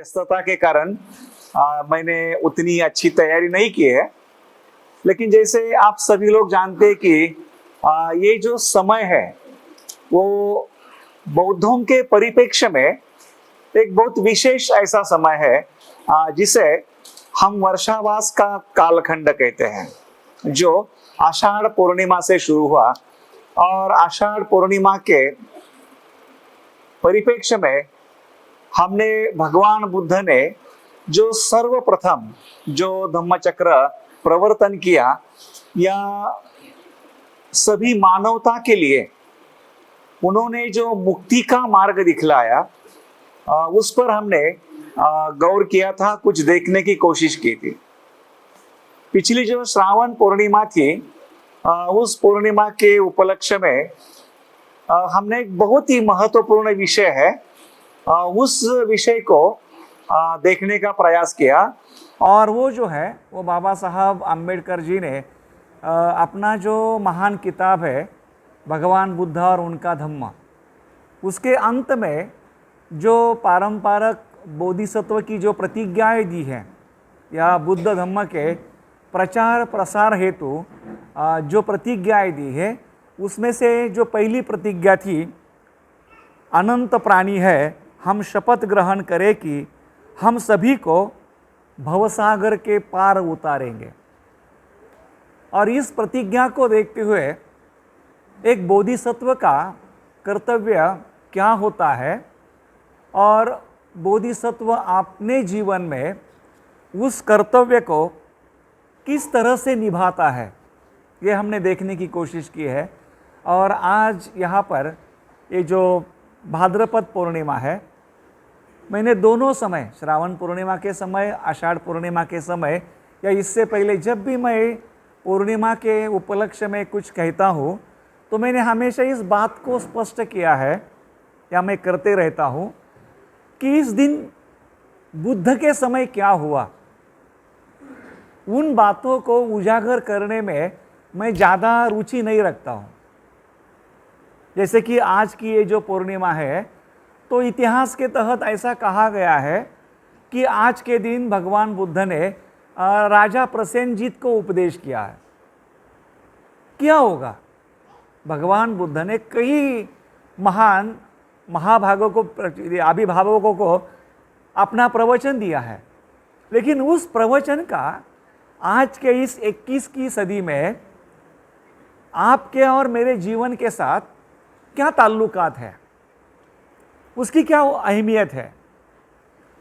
व्यस्तता के कारण मैंने उतनी अच्छी तैयारी नहीं की है। लेकिन जैसे आप सभी लोग जानते हैं कि ये जो समय है वो बौद्धों के परिप्रेक्ष्य में एक बहुत विशेष ऐसा समय है जिसे हम वर्षावास का कालखंड कहते हैं, जो आषाढ़ पूर्णिमा से शुरू हुआ। और आषाढ़ पूर्णिमा के परिप्रेक्ष्य में हमने भगवान बुद्ध ने जो सर्वप्रथम जो धम्मचक्र प्रवर्तन किया या सभी मानवता के लिए उन्होंने जो मुक्ति का मार्ग दिखलाया, उस पर हमने गौर किया था, कुछ देखने की कोशिश की थी। पिछली जो श्रावण पूर्णिमा थी, उस पूर्णिमा के उपलक्ष्य में हमने एक बहुत ही महत्वपूर्ण विषय है उस विषय को देखने का प्रयास किया। और वो जो है वो बाबा साहब आम्बेडकर जी ने अपना जो महान किताब है भगवान बुद्ध और उनका धम्म, उसके अंत में जो पारंपरिक बोधिसत्व की जो प्रतिज्ञाएं दी हैं या बुद्ध धम्म के प्रचार प्रसार हेतु जो प्रतिज्ञाएं दी है, उसमें से जो पहली प्रतिज्ञा थी, अनंत प्राणी है, हम शपथ ग्रहण करें कि हम सभी को भवसागर के पार उतारेंगे। और इस प्रतिज्ञा को देखते हुए एक बोधिसत्व का कर्तव्य क्या होता है और बोधिसत्व अपने जीवन में उस कर्तव्य को किस तरह से निभाता है, ये हमने देखने की कोशिश की है। और आज यहाँ पर ये जो भाद्रपद पूर्णिमा है, मैंने दोनों समय, श्रावण पूर्णिमा के समय, आषाढ़ पूर्णिमा के समय या इससे पहले जब भी मैं पूर्णिमा के उपलक्ष्य में कुछ कहता हूँ, तो मैंने हमेशा इस बात को स्पष्ट किया है या मैं करते रहता हूँ कि इस दिन बुद्ध के समय क्या हुआ, उन बातों को उजागर करने में मैं ज़्यादा रुचि नहीं रखता हूँ। जैसे कि आज की ये जो पूर्णिमा है, तो इतिहास के तहत ऐसा कहा गया है कि आज के दिन भगवान बुद्ध ने राजा प्रसेनजीत को उपदेश किया है। क्या होगा, भगवान बुद्ध ने कई महान महाभागों को, अभिभावकों को अपना प्रवचन दिया है, लेकिन उस प्रवचन का आज के इस 21वीं सदी में आपके और मेरे जीवन के साथ क्या ताल्लुकात है, उसकी क्या अहमियत है।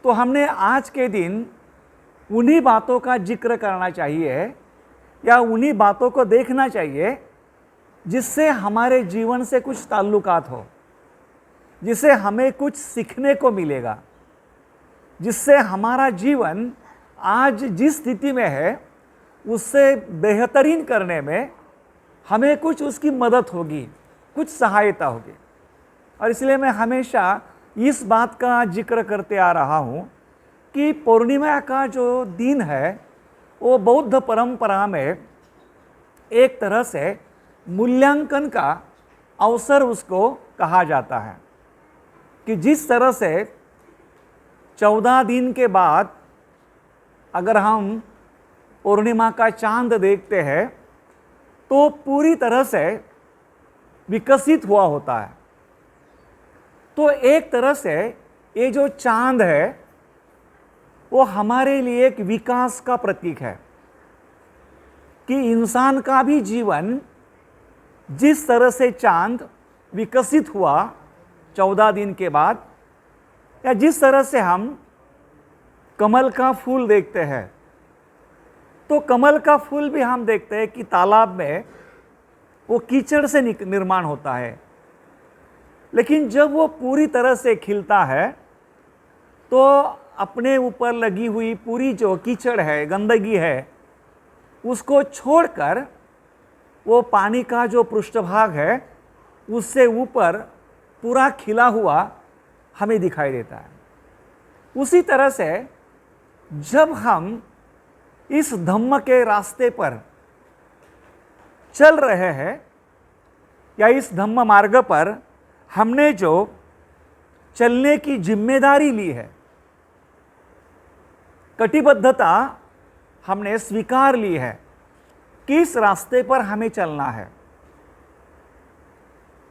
तो हमने आज के दिन उन्हीं बातों का जिक्र करना चाहिए या उन्हीं बातों को देखना चाहिए जिससे हमारे जीवन से कुछ ताल्लुकात हो, जिससे हमें कुछ सीखने को मिलेगा, जिससे हमारा जीवन आज जिस स्थिति में है उससे बेहतरीन करने में हमें कुछ उसकी मदद होगी, कुछ सहायता होगी। और इसलिए मैं हमेशा इस बात का जिक्र करते आ रहा हूँ कि पूर्णिमा का जो दिन है वो बौद्ध परंपरा में एक तरह से मूल्यांकन का अवसर उसको कहा जाता है कि जिस तरह से 14 दिन के बाद अगर हम पूर्णिमा का चांद देखते हैं तो पूरी तरह से विकसित हुआ होता है। तो एक तरह से ये जो चांद है वो हमारे लिए एक विकास का प्रतीक है कि इंसान का भी जीवन जिस तरह से चांद विकसित हुआ 14 दिन के बाद, या जिस तरह से हम कमल का फूल देखते हैं, तो कमल का फूल भी हम देखते हैं कि तालाब में वो कीचड़ से निर्माण होता है, लेकिन जब वो पूरी तरह से खिलता है तो अपने ऊपर लगी हुई पूरी जो कीचड़ है, गंदगी है, उसको छोड़कर वो पानी का जो पृष्ठभाग है उससे ऊपर पूरा खिला हुआ हमें दिखाई देता है। उसी तरह से जब हम इस धम्म के रास्ते पर चल रहे हैं या इस धम्म मार्ग पर हमने जो चलने की जिम्मेदारी ली है, कटिबद्धता हमने स्वीकार ली है, किस रास्ते पर हमें चलना है।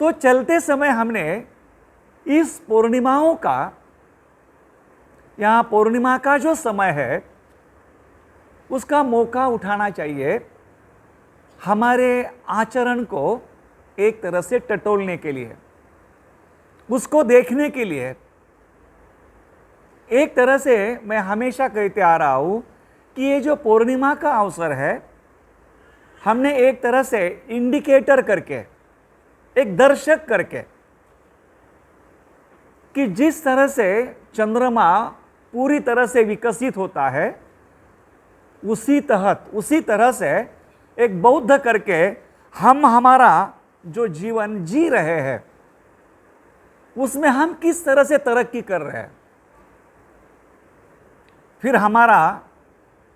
तो चलते समय हमने इस पूर्णिमाओं का, यहाँ पूर्णिमा का जो समय है उसका मौका उठाना चाहिए हमारे आचरण को एक तरह से टटोलने के लिए, उसको देखने के लिए। एक तरह से मैं हमेशा कहते आ रहा हूं कि ये जो पूर्णिमा का अवसर है, हमने एक तरह से इंडिकेटर करके, एक दर्शक करके, कि जिस तरह से चंद्रमा पूरी तरह से विकसित होता है, उसी तरह से एक बौद्ध करके हम हमारा जो जीवन जी रहे हैं उसमें हम किस तरह से तरक्की कर रहे हैं। फिर हमारा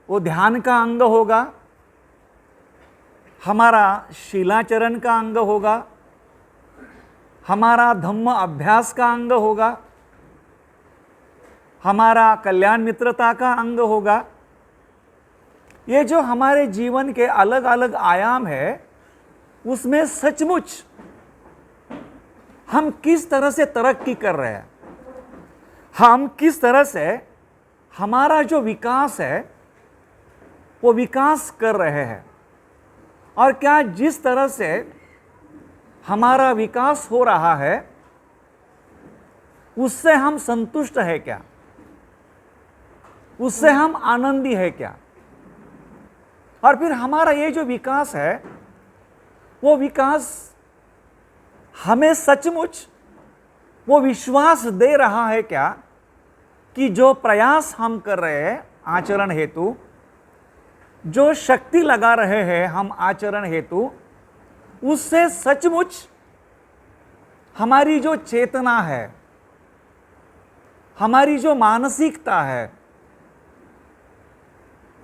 वो ध्यान का अंग होगा, हमारा शीलाचरण का अंग होगा, हमारा धम्म अभ्यास का अंग होगा, हमारा कल्याण मित्रता का अंग होगा। ये जो हमारे जीवन के अलग अलग आयाम है, उसमें सचमुच हम किस तरह से तरक्की कर रहे हैं, हम किस तरह से हमारा जो विकास है वो विकास कर रहे हैं, और क्या जिस तरह से हमारा विकास हो रहा है उससे हम संतुष्ट है क्या, उससे हम आनंदी है क्या। और फिर हमारा ये जो विकास है वो विकास हमें सचमुच वो विश्वास दे रहा है क्या कि जो प्रयास हम कर रहे हैं आचरण हेतु, जो शक्ति लगा रहे हैं हम आचरण हेतु, उससे सचमुच हमारी जो चेतना है, हमारी जो मानसिकता है,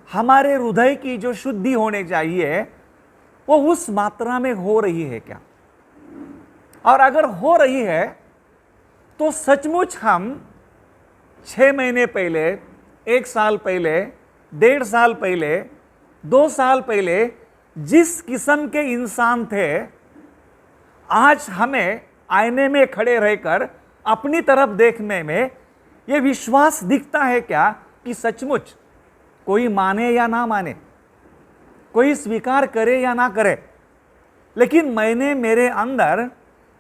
हमारे हृदय की जो शुद्धि होने चाहिए वो उस मात्रा में हो रही है क्या। और अगर हो रही है तो सचमुच हम 6 महीने पहले, 1 साल पहले, 1.5 साल पहले, 2 साल पहले जिस किस्म के इंसान थे, आज हमें आईने में खड़े रहकर अपनी तरफ देखने में ये विश्वास दिखता है क्या कि सचमुच कोई माने या ना माने, कोई स्वीकार करे या ना करे, लेकिन मैंने मेरे अंदर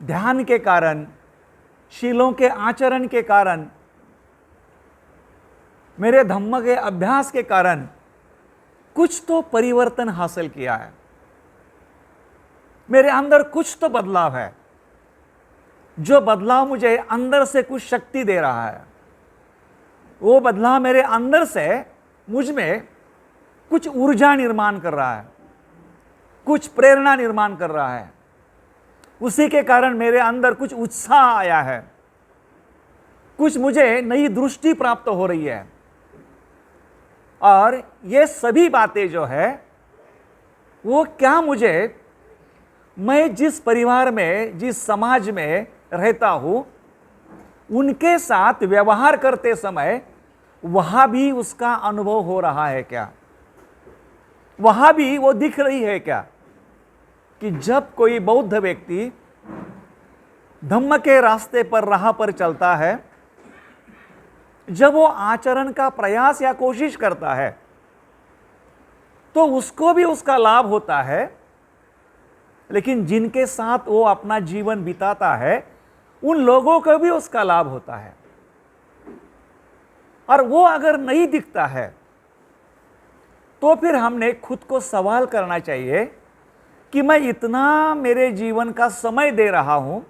ध्यान के कारण, शीलों के आचरण के कारण, मेरे धम्म के अभ्यास के कारण कुछ तो परिवर्तन हासिल किया है, मेरे अंदर कुछ तो बदलाव है। जो बदलाव मुझे अंदर से कुछ शक्ति दे रहा है, वो बदलाव मेरे अंदर से मुझ में कुछ ऊर्जा निर्माण कर रहा है, कुछ प्रेरणा निर्माण कर रहा है। उसी के कारण मेरे अंदर कुछ उत्साह आया है, कुछ मुझे नई दृष्टि प्राप्त हो रही है। और ये सभी बातें जो है वो क्या मुझे, मैं जिस परिवार में, जिस समाज में रहता हूं, उनके साथ व्यवहार करते समय वहां भी उसका अनुभव हो रहा है क्या, वहां भी वो दिख रही है क्या कि जब कोई बौद्ध व्यक्ति धम्म के रास्ते पर, राह पर चलता है, जब वो आचरण का प्रयास या कोशिश करता है तो उसको भी उसका लाभ होता है, लेकिन जिनके साथ वो अपना जीवन बिताता है उन लोगों को भी उसका लाभ होता है। और वो अगर नहीं दिखता है तो फिर हमने खुद को सवाल करना चाहिए कि मैं इतना मेरे जीवन का समय दे रहा हूं,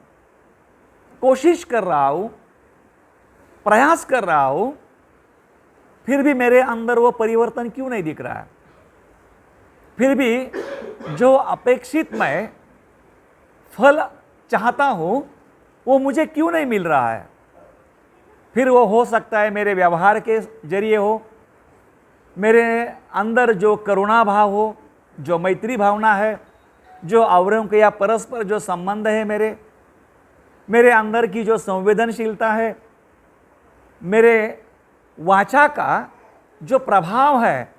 कोशिश कर रहा हूं, प्रयास कर रहा हूं, फिर भी मेरे अंदर वो परिवर्तन क्यों नहीं दिख रहा है, फिर भी जो अपेक्षित मैं फल चाहता हूं वो मुझे क्यों नहीं मिल रहा है। फिर वो हो सकता है मेरे व्यवहार के जरिए हो, मेरे अंदर जो करुणा भाव हो, जो मैत्री भावना है, जो औरों के या परस्पर जो संबंध है, मेरे अंदर की जो संवेदनशीलता है, मेरे वाचा का जो प्रभाव है,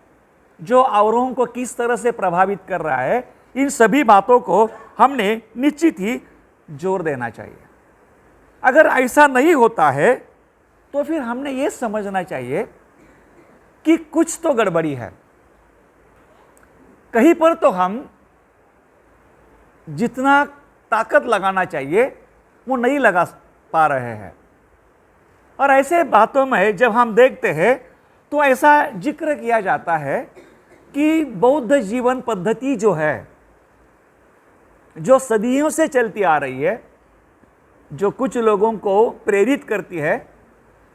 जो औरों को किस तरह से प्रभावित कर रहा है, इन सभी बातों को हमने निश्चित ही जोर देना चाहिए। अगर ऐसा नहीं होता है तो फिर हमने ये समझना चाहिए कि कुछ तो गड़बड़ी है। कहीं पर तो हम जितना ताकत लगाना चाहिए वो नहीं लगा पा रहे हैं। और ऐसे बातों में जब हम देखते हैं तो ऐसा जिक्र किया जाता है कि बौद्ध जीवन पद्धति जो है, जो सदियों से चलती आ रही है, जो कुछ लोगों को प्रेरित करती है,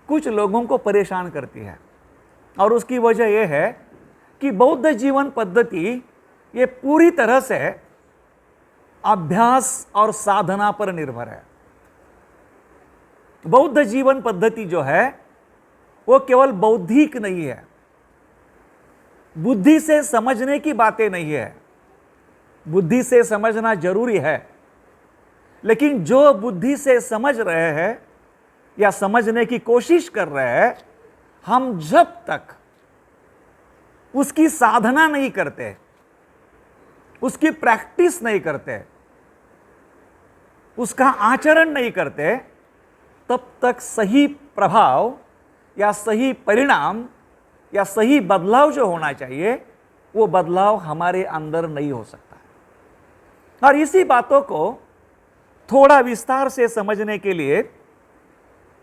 कुछ लोगों को परेशान करती है। और उसकी वजह यह है कि बौद्ध जीवन पद्धति ये पूरी तरह से अभ्यास और साधना पर निर्भर है। बौद्ध जीवन पद्धति जो है वो केवल बौद्धिक नहीं है, बुद्धि से समझने की बातें नहीं है। बुद्धि से समझना जरूरी है, लेकिन जो बुद्धि से समझ रहे हैं या समझने की कोशिश कर रहे हैं, हम जब तक उसकी साधना नहीं करते, उसकी प्रैक्टिस नहीं करते, उसका आचरण नहीं करते, तब तक सही प्रभाव या सही परिणाम या सही बदलाव जो होना चाहिए वो बदलाव हमारे अंदर नहीं हो सकता। और इसी बातों को थोड़ा विस्तार से समझने के लिए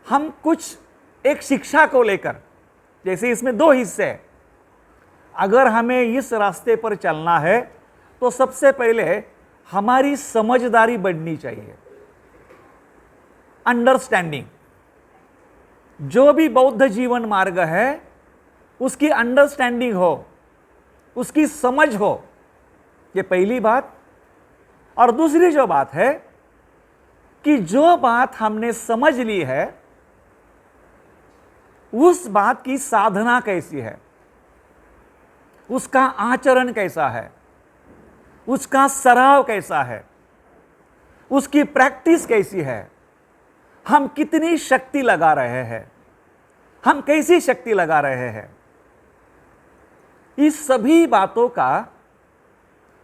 हम कुछ एक शिक्षा को लेकर, जैसे इसमें दो हिस्से हैं, अगर हमें इस रास्ते पर चलना है तो सबसे पहले हमारी समझदारी बढ़नी चाहिए, अंडरस्टैंडिंग। जो भी बौद्ध जीवन मार्ग है उसकी अंडरस्टैंडिंग हो, उसकी समझ हो, ये पहली बात। और दूसरी जो बात है कि जो बात हमने समझ ली है उस बात की साधना कैसी है, उसका आचरण कैसा है, उसका सराव कैसा है, उसकी प्रैक्टिस कैसी है, हम कितनी शक्ति लगा रहे हैं, हम कैसी शक्ति लगा रहे हैं, इस सभी बातों का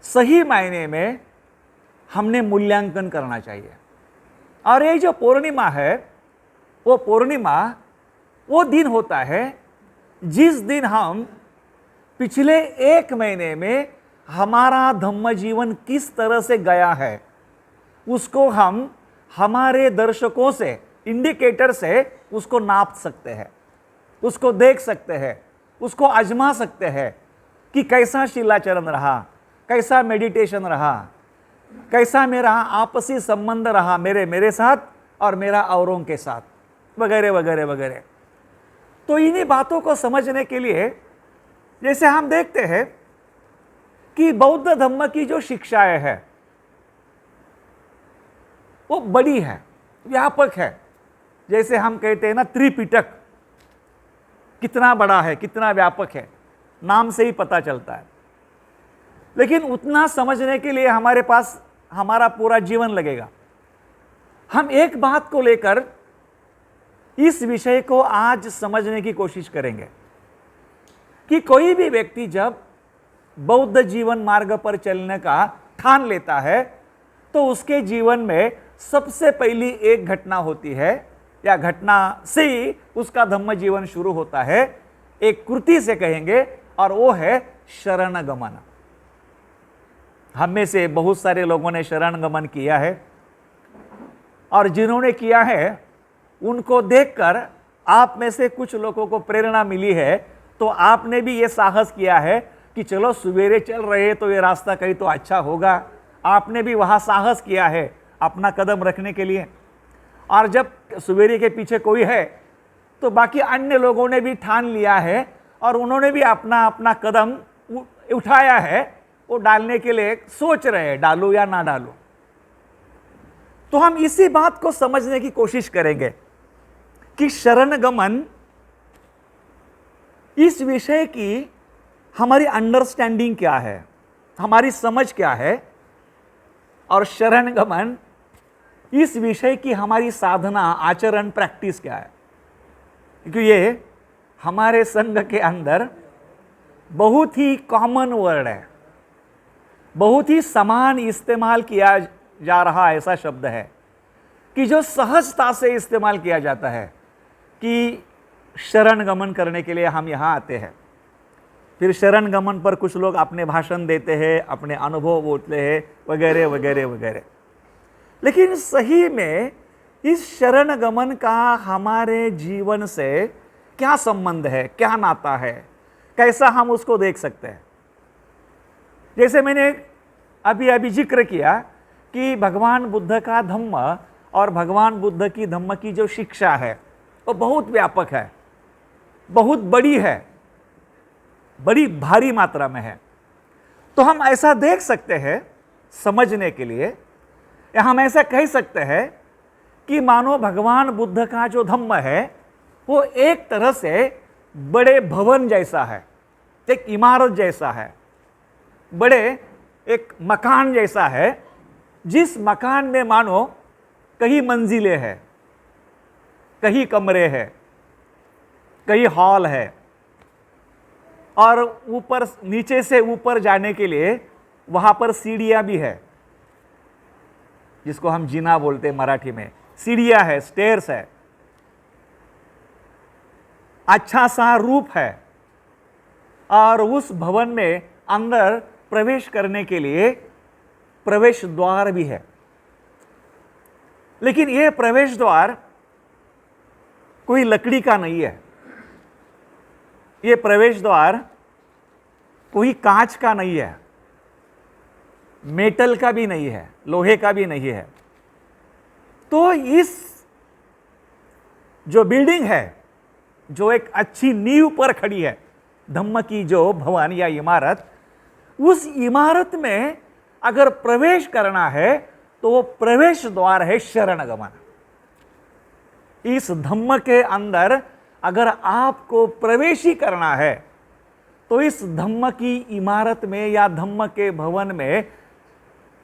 सही मायने में हमने मूल्यांकन करना चाहिए। और ये जो पूर्णिमा है वो पूर्णिमा वो दिन होता है जिस दिन हम पिछले एक महीने में हमारा धम्म जीवन किस तरह से गया है उसको हम हमारे दर्शकों से, इंडिकेटर से उसको नाप सकते हैं, उसको देख सकते हैं, उसको आजमा सकते हैं कि कैसा शिलाचरण रहा, कैसा मेडिटेशन रहा, कैसा मेरा आपसी संबंध रहा मेरे साथ और मेरा औरों के साथ, वगैरह वगैरह वगैरह। तो इन्हीं बातों को समझने के लिए जैसे हम देखते हैं कि बौद्ध धम्म की जो शिक्षाएं है वो बड़ी है, व्यापक है। जैसे हम कहते हैं ना, त्रिपिटक कितना बड़ा है, कितना व्यापक है, नाम से ही पता चलता है। लेकिन उतना समझने के लिए हमारे पास हमारा पूरा जीवन लगेगा। हम एक बात को लेकर इस विषय को आज समझने की कोशिश करेंगे कि कोई भी व्यक्ति जब बौद्ध जीवन मार्ग पर चलने का ठान लेता है तो उसके जीवन में सबसे पहली एक घटना होती है, या घटना से ही उसका धम्म जीवन शुरू होता है, एक कृति से कहेंगे, और वो है शरण गमन। हम में से बहुत सारे लोगों ने शरण गमन किया है, और जिन्होंने किया है उनको देखकर आप में से कुछ लोगों को प्रेरणा मिली है, तो आपने भी ये साहस किया है कि चलो सवेरे चल रहे तो ये रास्ता कहीं तो अच्छा होगा। आपने भी वहाँ साहस किया है अपना कदम रखने के लिए। और जब सवेरे के पीछे कोई है तो बाकी अन्य लोगों ने भी ठान लिया है और उन्होंने भी अपना अपना कदम उठाया है, वो डालने के लिए सोच रहे हैं डालूं या ना डालूं। तो हम इसी बात को समझने की कोशिश करेंगे कि शरण गमन, इस विषय की हमारी अंडरस्टैंडिंग क्या है, हमारी समझ क्या है, और शरण गमन इस विषय की हमारी साधना, आचरण, प्रैक्टिस क्या है। क्योंकि ये हमारे संघ के अंदर बहुत ही कॉमन वर्ड है, बहुत ही समान इस्तेमाल किया जा रहा ऐसा शब्द है कि जो सहजता से इस्तेमाल किया जाता है कि शरण गमन करने के लिए हम यहाँ आते हैं। फिर शरण गमन पर कुछ लोग अपने भाषण देते हैं, अपने अनुभव बोलते हैं, वगैरह वगैरह वगैरह। लेकिन सही में इस शरण गमन का हमारे जीवन से क्या संबंध है, क्या नाता है, कैसा हम उसको देख सकते हैं? जैसे मैंने अभी अभी जिक्र किया कि भगवान बुद्ध का धम्म और भगवान बुद्ध की धम्म की जो शिक्षा है वो बहुत व्यापक है, बहुत बड़ी है, बड़ी भारी मात्रा में है। तो हम ऐसा देख सकते हैं समझने के लिए, या हम ऐसा कह सकते हैं कि मानो भगवान बुद्ध का जो धम्म है वो एक तरह से बड़े भवन जैसा है, एक इमारत जैसा है, बड़े एक मकान जैसा है, जिस मकान में मानो कई मंजिलें हैं, कई कमरे हैं, कई हॉल है, और ऊपर नीचे से ऊपर जाने के लिए वहां पर सीढ़ियां भी है, जिसको हम जीना बोलते हैं मराठी में। सीढ़ियां है, स्टेयर्स है, अच्छा सा रूप है, और उस भवन में अंदर प्रवेश करने के लिए प्रवेश द्वार भी है। लेकिन यह प्रवेश द्वार कोई लकड़ी का नहीं है, यह प्रवेश द्वार कोई कांच का नहीं है, मेटल का भी नहीं है, लोहे का भी नहीं है। तो इस जो बिल्डिंग है, जो एक अच्छी नींव पर खड़ी है, धम्म की जो भवन या इमारत, उस इमारत में अगर प्रवेश करना है तो वो प्रवेश द्वार है शरण गमन। इस धम्म के अंदर अगर आपको प्रवेश ही करना है तो इस धम्म की इमारत में या धम्म के भवन में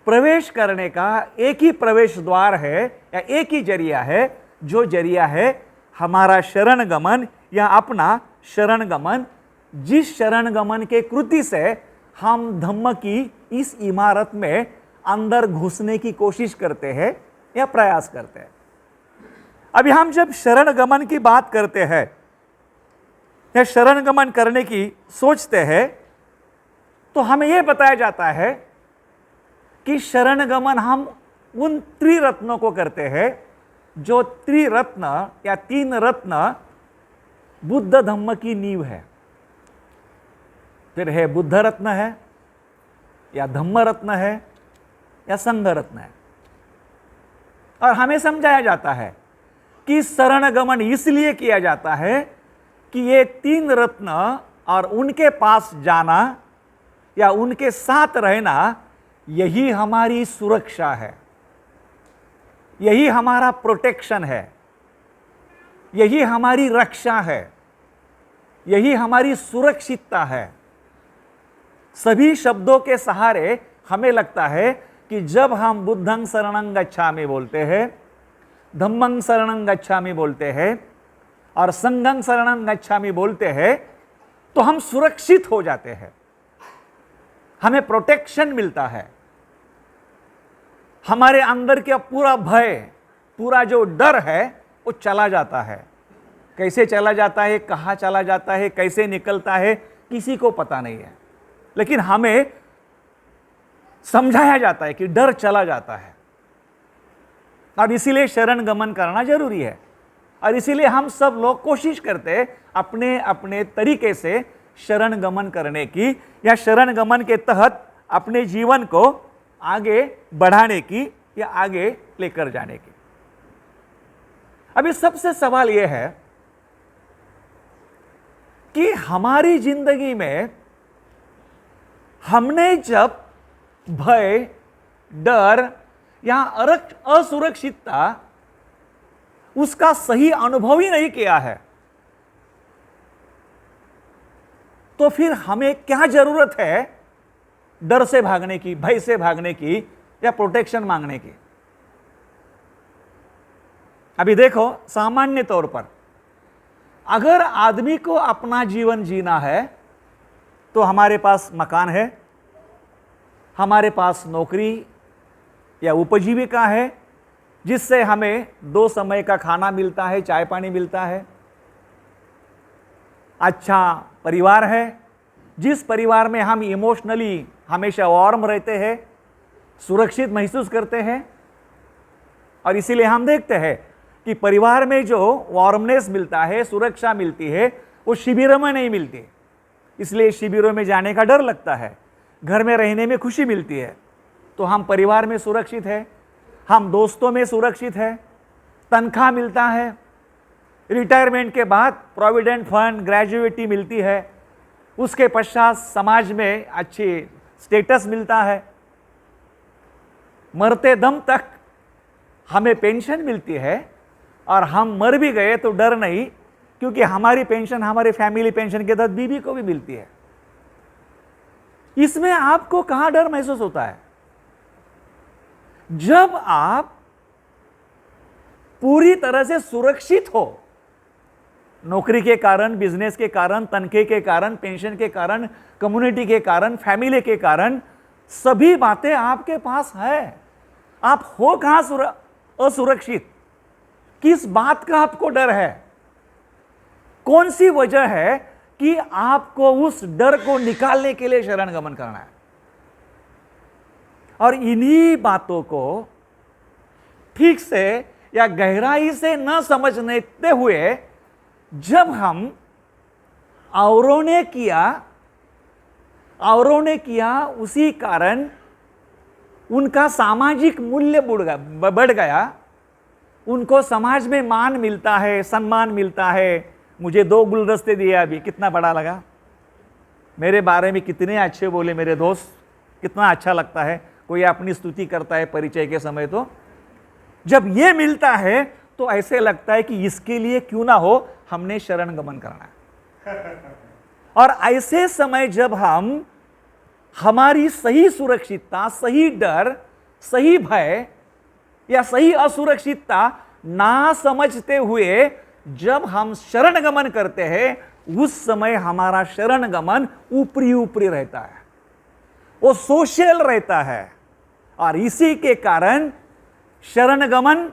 प्रवेश करने का एक ही प्रवेश द्वार है या एक ही जरिया है, जो जरिया है हमारा शरण गमन या अपना शरण गमन, जिस शरण गमन के कृति से हम धम्म की इस इमारत में अंदर घुसने की कोशिश करते हैं या प्रयास करते हैं। अभी हम जब शरण गमन की बात करते हैं या शरण गमन करने की सोचते हैं तो हमें यह बताया जाता है कि शरण गमन हम उन त्रिरत्नों को करते हैं, जो त्रिरत्न या तीन रत्न बुद्ध धम्म की नींव है। फिर है बुद्ध रत्न है, या धम्म रत्न है, या संघ रत्न है। और हमें समझाया जाता है कि शरण गमन इसलिए किया जाता है कि ये तीन रत्न और उनके पास जाना या उनके साथ रहना, यही हमारी सुरक्षा है, यही हमारा प्रोटेक्शन है, यही हमारी रक्षा है, यही हमारी सुरक्षितता है। सभी शब्दों के सहारे हमें लगता है कि जब हम बुद्धं शरणं गच्छामि बोलते हैं, धम्मं शरणं गच्छामि बोलते हैं और संघं शरणं गच्छामि बोलते हैं, तो हम सुरक्षित हो जाते हैं, हमें प्रोटेक्शन मिलता है, हमारे अंदर का पूरा भय, पूरा जो डर है वो चला जाता है। कैसे चला जाता है, कहाँ चला जाता है, कैसे निकलता है, किसी को पता नहीं है, लेकिन हमें समझाया जाता है कि डर चला जाता है। और इसीलिए शरण गमन करना जरूरी है, और इसीलिए हम सब लोग कोशिश करते हैं अपने अपने तरीके से शरण गमन करने की, या शरण गमन के तहत अपने जीवन को आगे बढ़ाने की या आगे लेकर जाने की। अभी सबसे सवाल यह है कि हमारी जिंदगी में हमने जब भय, डर या असुरक्षितता उसका सही अनुभव ही नहीं किया है, तो फिर हमें क्या जरूरत है डर से भागने की, भय से भागने की या प्रोटेक्शन मांगने की? अभी देखो, सामान्य तौर पर अगर आदमी को अपना जीवन जीना है तो हमारे पास मकान है, हमारे पास नौकरी या उपजीविका है जिससे हमें 2 समय का खाना मिलता है, चाय पानी मिलता है। अच्छा परिवार है, जिस परिवार में हम इमोशनली हमेशा वार्म रहते हैं, सुरक्षित महसूस करते हैं। और इसीलिए हम देखते हैं कि परिवार में जो वार्मनेस मिलता है, सुरक्षा मिलती है, वो शिविरों में नहीं मिलती। इसलिए शिविरों में जाने का डर लगता है। घर में रहने में खुशी मिलती है। तो हम परिवार में सुरक्षित है, हम दोस्तों में सुरक्षित है, तनख्वाह मिलता है, रिटायरमेंट के बाद प्रोविडेंट फंड, ग्रेजुएटी मिलती है, उसके पश्चात समाज में अच्छी स्टेटस मिलता है, मरते दम तक हमें पेंशन मिलती है। और हम मर भी गए तो डर नहीं, क्योंकि हमारी पेंशन हमारे फैमिली पेंशन के तहत बीवी को भी मिलती है। इसमें आपको कहां डर महसूस होता है? जब आप पूरी तरह से सुरक्षित हो, नौकरी के कारण, बिजनेस के कारण, तनख्वाह के कारण, पेंशन के कारण, कम्युनिटी के कारण, फैमिली के कारण, सभी बातें आपके पास है। आप हो कहां असुरक्षित? किस बात का आपको डर है? कौन सी वजह है कि आपको उस डर को निकालने के लिए शरण गमन करना है? और इन्हीं बातों को ठीक से या गहराई से न समझने हुए जब हम औरों ने किया उसी कारण उनका सामाजिक मूल्य बढ़ गया, उनको समाज में मान मिलता है, सम्मान मिलता है। मुझे 2 गुलदस्ते दिए, अभी कितना बड़ा लगा, मेरे बारे में कितने अच्छे बोले मेरे दोस्त, कितना अच्छा लगता है। कोई अपनी स्तुति करता है परिचय के समय, तो जब ये मिलता है तो ऐसे लगता है कि इसके लिए क्यों ना हो, हमने शरण गमन करना है। और ऐसे समय जब हम हमारी सही सुरक्षितता, सही डर, सही भय या सही असुरक्षितता ना समझते हुए जब हम शरण गमन करते हैं, उस समय हमारा शरण गमन ऊपरी ऊपरी रहता है, वो सोशल रहता है। और इसी के कारण शरण गमन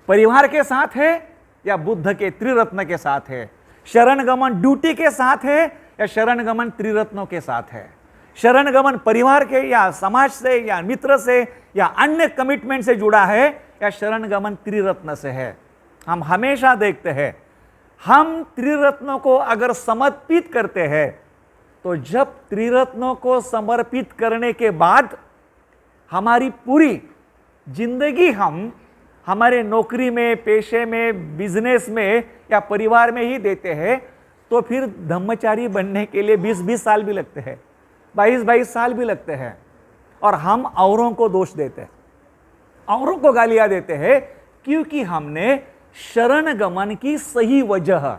परिवार के साथ है या बुद्ध के त्रिरत्न के साथ है, शरण गमन ड्यूटी के साथ है या शरण गमन त्रिरत्नों के साथ है, शरण गमन परिवार के या समाज से या मित्र से या अन्य कमिटमेंट से जुड़ा है या शरण गमन त्रिरत्न से है। हम हमेशा देखते हैं, हम त्रिरत्नों को अगर समर्पित करते हैं तो जब त्रिरत्नों को समर्पित करने के बाद हमारी पूरी जिंदगी हम हमारे नौकरी में, पेशे में, बिजनेस में या परिवार में ही देते हैं, तो फिर ब्रह्मचारी बनने के लिए 20-20 साल भी लगते हैं, 22-22 साल भी लगते हैं। और हम औरों को दोष देते हैं, औरों को गालियां देते हैं, क्योंकि हमने शरण गमन की सही वजह,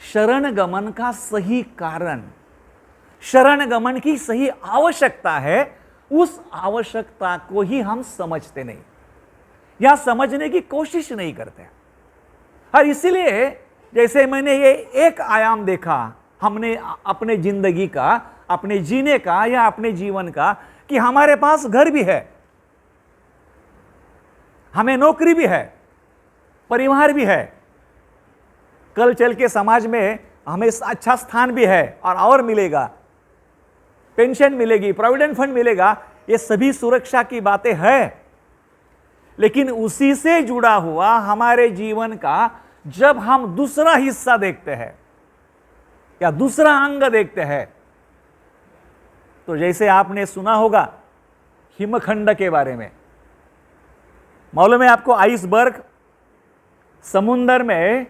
शरण गमन का सही कारण, शरण गमन की सही आवश्यकता है, उस आवश्यकता को ही हम समझते नहीं या समझने की कोशिश नहीं करते। और इसलिए जैसे मैंने ये एक आयाम देखा हमने अपने जिंदगी का, अपने जीने का या अपने जीवन का, कि हमारे पास घर भी है, हमें नौकरी भी है, परिवार भी है, कल चल के समाज में हमें अच्छा स्थान भी है और मिलेगा, पेंशन मिलेगी, प्रोविडेंट फंड मिलेगा, ये सभी सुरक्षा की बातें हैं। लेकिन उसी से जुड़ा हुआ हमारे जीवन का जब हम दूसरा हिस्सा देखते हैं या दूसरा अंग देखते हैं, तो जैसे आपने सुना होगा हिमखंड के बारे में, मालूम है आपको, आइसबर्ग, समुंदर में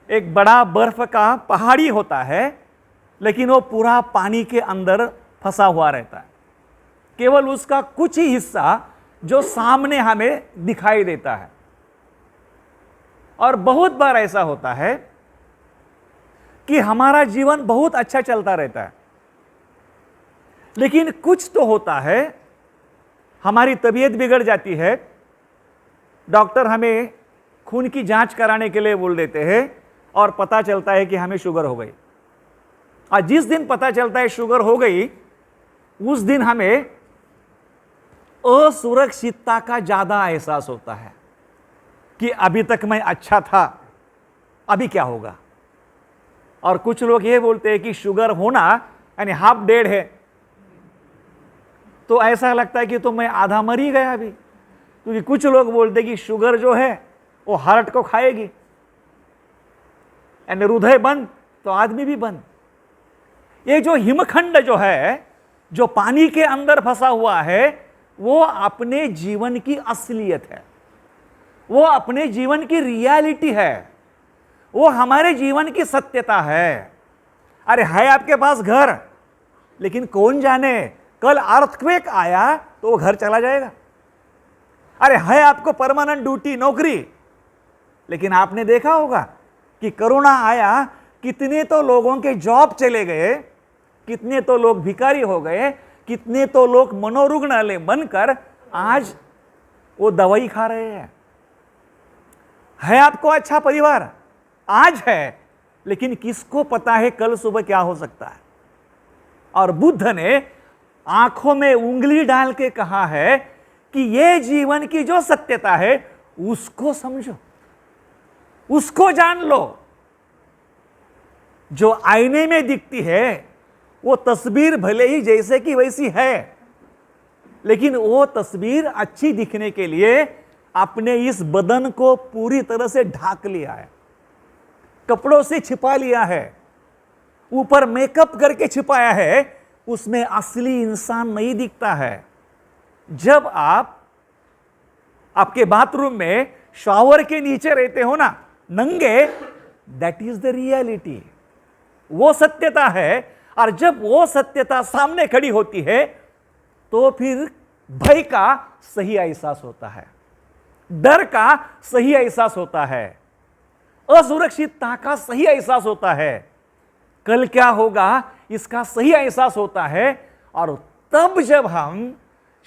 एक बड़ा बर्फ का पहाड़ी होता है, लेकिन वो पूरा पानी के अंदर फंसा हुआ रहता है, केवल उसका कुछ ही हिस्सा जो सामने हमें दिखाई देता है। और बहुत बार ऐसा होता है कि हमारा जीवन बहुत अच्छा चलता रहता है, लेकिन कुछ तो होता है, हमारी तबीयत बिगड़ जाती है, डॉक्टर हमें खून की जांच कराने के लिए बोल देते हैं, और पता चलता है कि हमें शुगर हो गई। और जिस दिन पता चलता है शुगर हो गई, उस दिन हमें असुरक्षितता का ज्यादा एहसास होता है कि अभी तक मैं अच्छा था, अभी क्या होगा। और कुछ लोग ये बोलते हैं कि शुगर होना यानी हाफ डेड है, तो ऐसा लगता है कि तो मैं आधा मर ही गया अभी। क्योंकि कुछ लोग बोलते हैं कि शुगर जो है वो हार्ट को खाएगी, यानी हृदय बंद तो आदमी भी बंद। ये जो हिमखंड जो है, जो पानी के अंदर फंसा हुआ है, वो अपने जीवन की असलियत है, वो अपने जीवन की रियलिटी है, वो हमारे जीवन की सत्यता है। अरे है आपके पास घर, लेकिन कौन जाने कल अर्थक्वेक आया तो वो घर चला जाएगा। अरे है आपको परमानेंट ड्यूटी, नौकरी, लेकिन आपने देखा होगा कि कोरोना आया, कितने तो लोगों के जॉब चले गए, कितने तो लोग भिखारी हो गए, कितने तो लोग मनोरुग्णालय बनकर आज वो दवाई खा रहे हैं। है आपको अच्छा परिवार, आज है, लेकिन किसको पता है कल सुबह क्या हो सकता है। और बुद्ध ने आंखों में उंगली डाल के कहा है कि ये जीवन की जो सत्यता है उसको समझो, उसको जान लो। जो आईने में दिखती है वो तस्वीर भले ही जैसे कि वैसी है, लेकिन वो तस्वीर अच्छी दिखने के लिए अपने इस बदन को पूरी तरह से ढाक लिया है, कपड़ों से छिपा लिया है, ऊपर मेकअप करके छिपाया है, उसमें असली इंसान नहीं दिखता है। जब आपके बाथरूम में शॉवर के नीचे रहते हो ना नंगे, दैट इज द रियलिटी, वो सत्यता है। और जब वो सत्यता सामने खड़ी होती है तो फिर भय का सही एहसास होता है, डर का सही एहसास होता है, असुरक्षितता का सही एहसास होता है, कल क्या होगा इसका सही एहसास होता है। और तब जब हम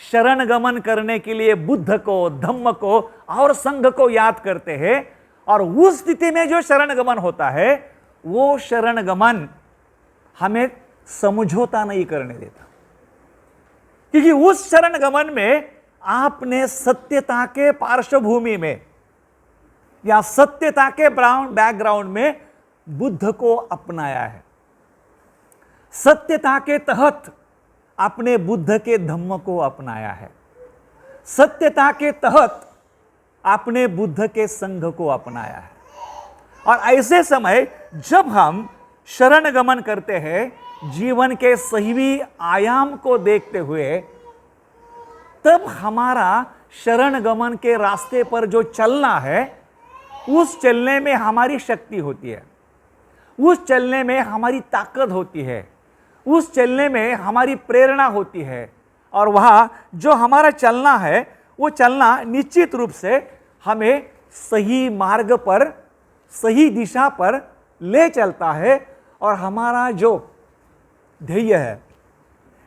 शरण गमन करने के लिए बुद्ध को, धम्म को और संघ को याद करते हैं, और उस स्थिति में जो शरण गमन होता है, वो शरण गमन हमें समझौता नहीं करने देता। क्योंकि उस शरण गमन में आपने सत्यता के पार्श्वभूमि में या सत्यता के बैकग्राउंड में बुद्ध को अपनाया है, सत्यता के तहत आपने बुद्ध के धम्म को अपनाया है, सत्यता के तहत आपने बुद्ध के संघ को अपनाया है। और ऐसे समय जब हम शरण गमन करते हैं जीवन के सही आयाम को देखते हुए, तब हमारा शरण गमन के रास्ते पर जो चलना है, उस चलने में हमारी शक्ति होती है, उस चलने में हमारी ताकत होती है, उस चलने में हमारी प्रेरणा होती है। और वह जो हमारा चलना है, वो चलना निश्चित रूप से हमें सही मार्ग पर, सही दिशा पर ले चलता है। और हमारा जो ध्येय है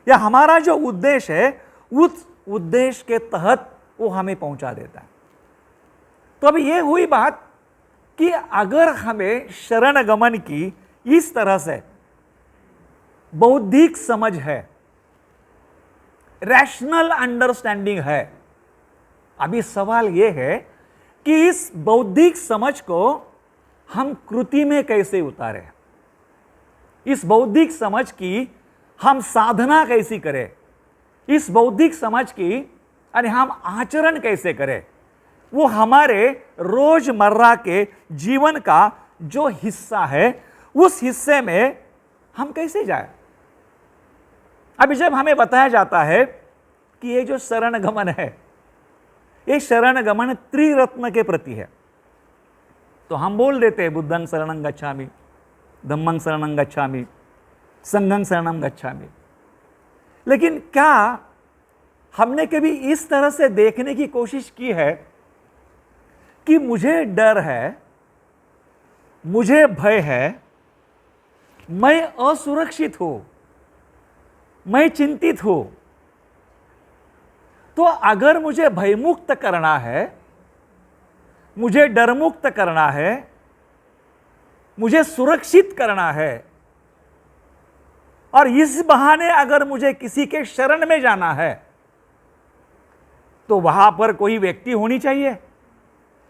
या हमारा जो उद्देश्य है, उस उद्देश्य के तहत वो हमें पहुंचा देता है। तो अब ये हुई बात कि अगर हमें शरण गमन की इस तरह से बौद्धिक समझ है, रैशनल अंडरस्टैंडिंग है, अभी सवाल यह है कि इस बौद्धिक समझ को हम कृति में कैसे उतारें, इस बौद्धिक समझ की हम साधना कैसी करें, इस बौद्धिक समझ की यानी हम आचरण कैसे करें, वो हमारे रोजमर्रा के जीवन का जो हिस्सा है, उस हिस्से में हम कैसे जाएं। अभी जब हमें बताया जाता है कि ये जो शरण गमन है, ये शरण गमन त्रिरत्न के प्रति है, तो हम बोल देते हैं बुद्धं शरणं गच्छामि, धम्मं शरणं गच्छामि, संघं शरणं गच्छामि। लेकिन क्या हमने कभी इस तरह से देखने की कोशिश की है कि मुझे डर है, मुझे भय है, मैं असुरक्षित हूं, मैं चिंतित हूं, तो अगर मुझे भयमुक्त करना है, मुझे डरमुक्त करना है, मुझे सुरक्षित करना है। और इस बहाने अगर मुझे किसी के शरण में जाना है तो वहां पर कोई व्यक्ति होनी चाहिए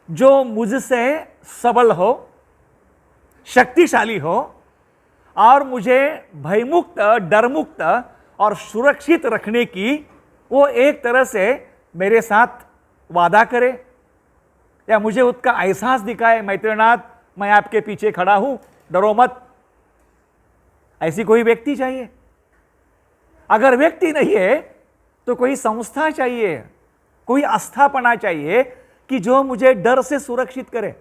जो मुझसे सबल हो, शक्तिशाली हो और मुझे भयमुक्त, डरमुक्त और सुरक्षित रखने की वो एक तरह से मेरे साथ वादा करे या मुझे उसका एहसास दिखाए, मैत्रीनाथ मैं आपके पीछे खड़ा हूं, डरो मत। ऐसी कोई व्यक्ति चाहिए। अगर व्यक्ति नहीं है तो कोई संस्था चाहिए, कोई आस्थापना चाहिए कि जो मुझे डर से सुरक्षित करे,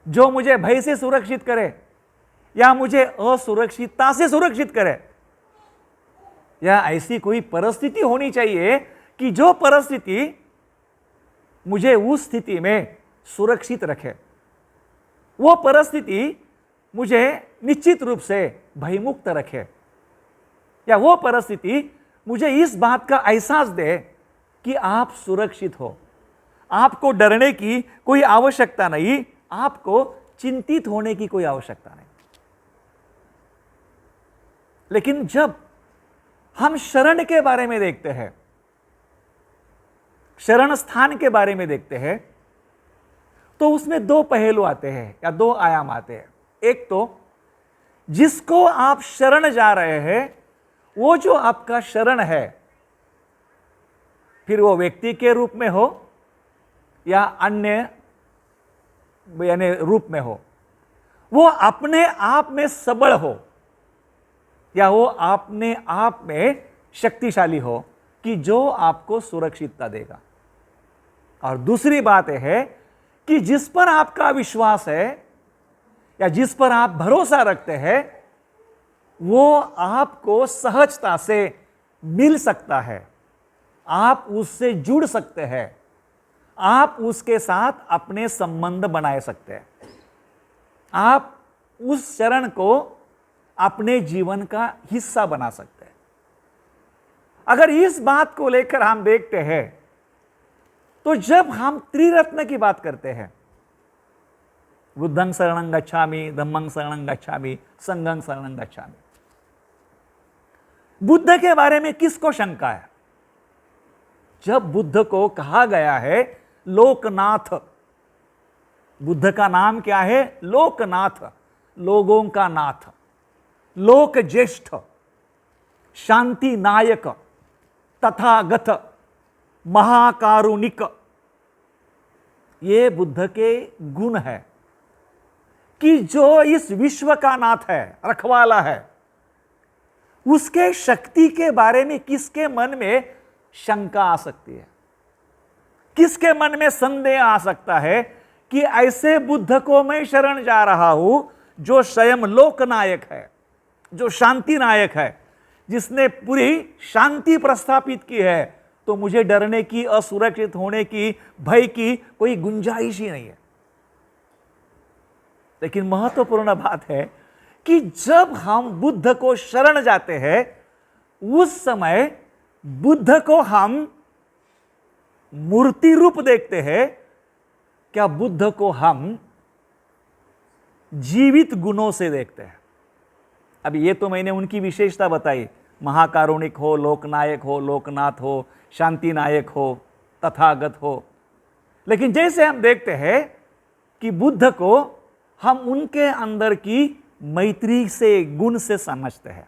जो मुझे भय से सुरक्षित करे या मुझे असुरक्षितता से सुरक्षित करे। या ऐसी कोई परिस्थिति होनी चाहिए कि जो परिस्थिति मुझे उस स्थिति में सुरक्षित रखे, वो परिस्थिति मुझे निश्चित रूप से भयमुक्त रखे, या वो परिस्थिति मुझे इस बात का एहसास दे कि आप सुरक्षित हो, आपको डरने की कोई आवश्यकता नहीं, आपको चिंतित होने की कोई आवश्यकता नहीं। लेकिन जब हम शरण के बारे में देखते हैं, शरण स्थान के बारे में देखते हैं, तो उसमें दो पहलू आते हैं या दो आयाम आते हैं। एक तो जिसको आप शरण जा रहे हैं वो जो आपका शरण है, फिर वो व्यक्ति के रूप में हो या अन्य यानी रूप में हो, वो अपने आप में सबल हो या वो अपने आप में शक्तिशाली हो कि जो आपको सुरक्षितता देगा। और दूसरी बात यह है कि जिस पर आपका विश्वास है या जिस पर आप भरोसा रखते हैं वो आपको सहजता से मिल सकता है, आप उससे जुड़ सकते हैं, आप उसके साथ अपने संबंध बनाए सकते हैं, आप उस शरण को अपने जीवन का हिस्सा बना सकते हैं। अगर इस बात को लेकर हम देखते हैं तो जब हम त्रिरत्न की बात करते हैं, बुद्धं शरणं गच्छामि, धम्मं शरणं गच्छामि, संघं शरणं गच्छामि, बुद्ध के बारे में किसको शंका है? जब बुद्ध को कहा गया है लोकनाथ, बुद्ध का नाम क्या है? लोकनाथ, लोगों का नाथ, लोक ज्येष्ठ, शांति नायक, तथागत, महाकारुणिक, ये बुद्ध के गुण है कि जो इस विश्व का नाथ है, रखवाला है, उसके शक्ति के बारे में किसके मन में शंका आ सकती है? किसके मन में संदेह आ सकता है कि ऐसे बुद्ध को मैं शरण जा रहा हूं जो स्वयं लोकनायक है, जो शांति नायक है, जिसने पूरी शांति प्रस्थापित की है, तो मुझे डरने की, असुरक्षित होने की, भय की कोई गुंजाइश ही नहीं है। लेकिन महत्वपूर्ण बात है कि जब हम बुद्ध को शरण जाते हैं उस समय बुद्ध को हम मूर्ति रूप देखते हैं, क्या बुद्ध को हम जीवित गुणों से देखते हैं? अभी ये तो मैंने उनकी विशेषता बताई, महाकारुणिक हो, लोकनायक हो, लोकनाथ हो, शांति नायक हो, तथागत हो। लेकिन जैसे हम देखते हैं कि बुद्ध को हम उनके अंदर की मैत्री से, गुण से समझते हैं,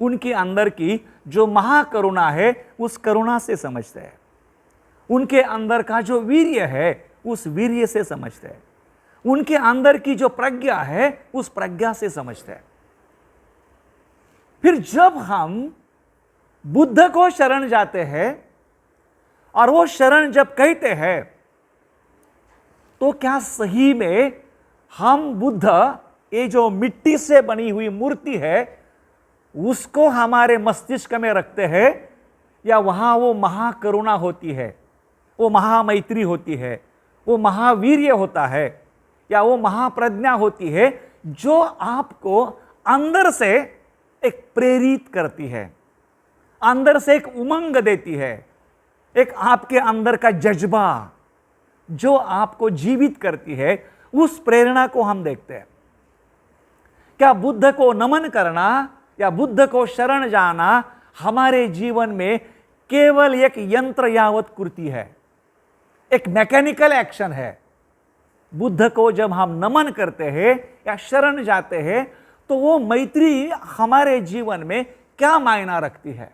उनके अंदर की जो महाकरुणा है उस करुणा से समझते हैं, उनके अंदर का जो वीर्य है उस वीर्य से समझते हैं, उनके अंदर की जो प्रज्ञा है उस प्रज्ञा से समझते हैं। फिर जब हम बुद्ध को शरण जाते हैं और वो शरण जब कहते हैं तो क्या सही में हम बुद्ध, ये जो मिट्टी से बनी हुई मूर्ति है, उसको हमारे मस्तिष्क में रखते हैं या वहां वो महाकरुणा होती है, वो महामैत्री होती है, वो महावीर्य होता है या वो महाप्रज्ञा होती है जो आपको अंदर से एक प्रेरित करती है, अंदर से एक उमंग देती है, एक आपके अंदर का जज्बा जो आपको जीवित करती है, उस प्रेरणा को हम देखते हैं। क्या बुद्ध को नमन करना या बुद्ध को शरण जाना हमारे जीवन में केवल एक यंत्र यावत कृति है, एक मैकेनिकल एक्शन है। बुद्ध को जब हम नमन करते हैं या शरण जाते हैं तो वो मैत्री हमारे जीवन में क्या मायना रखती है,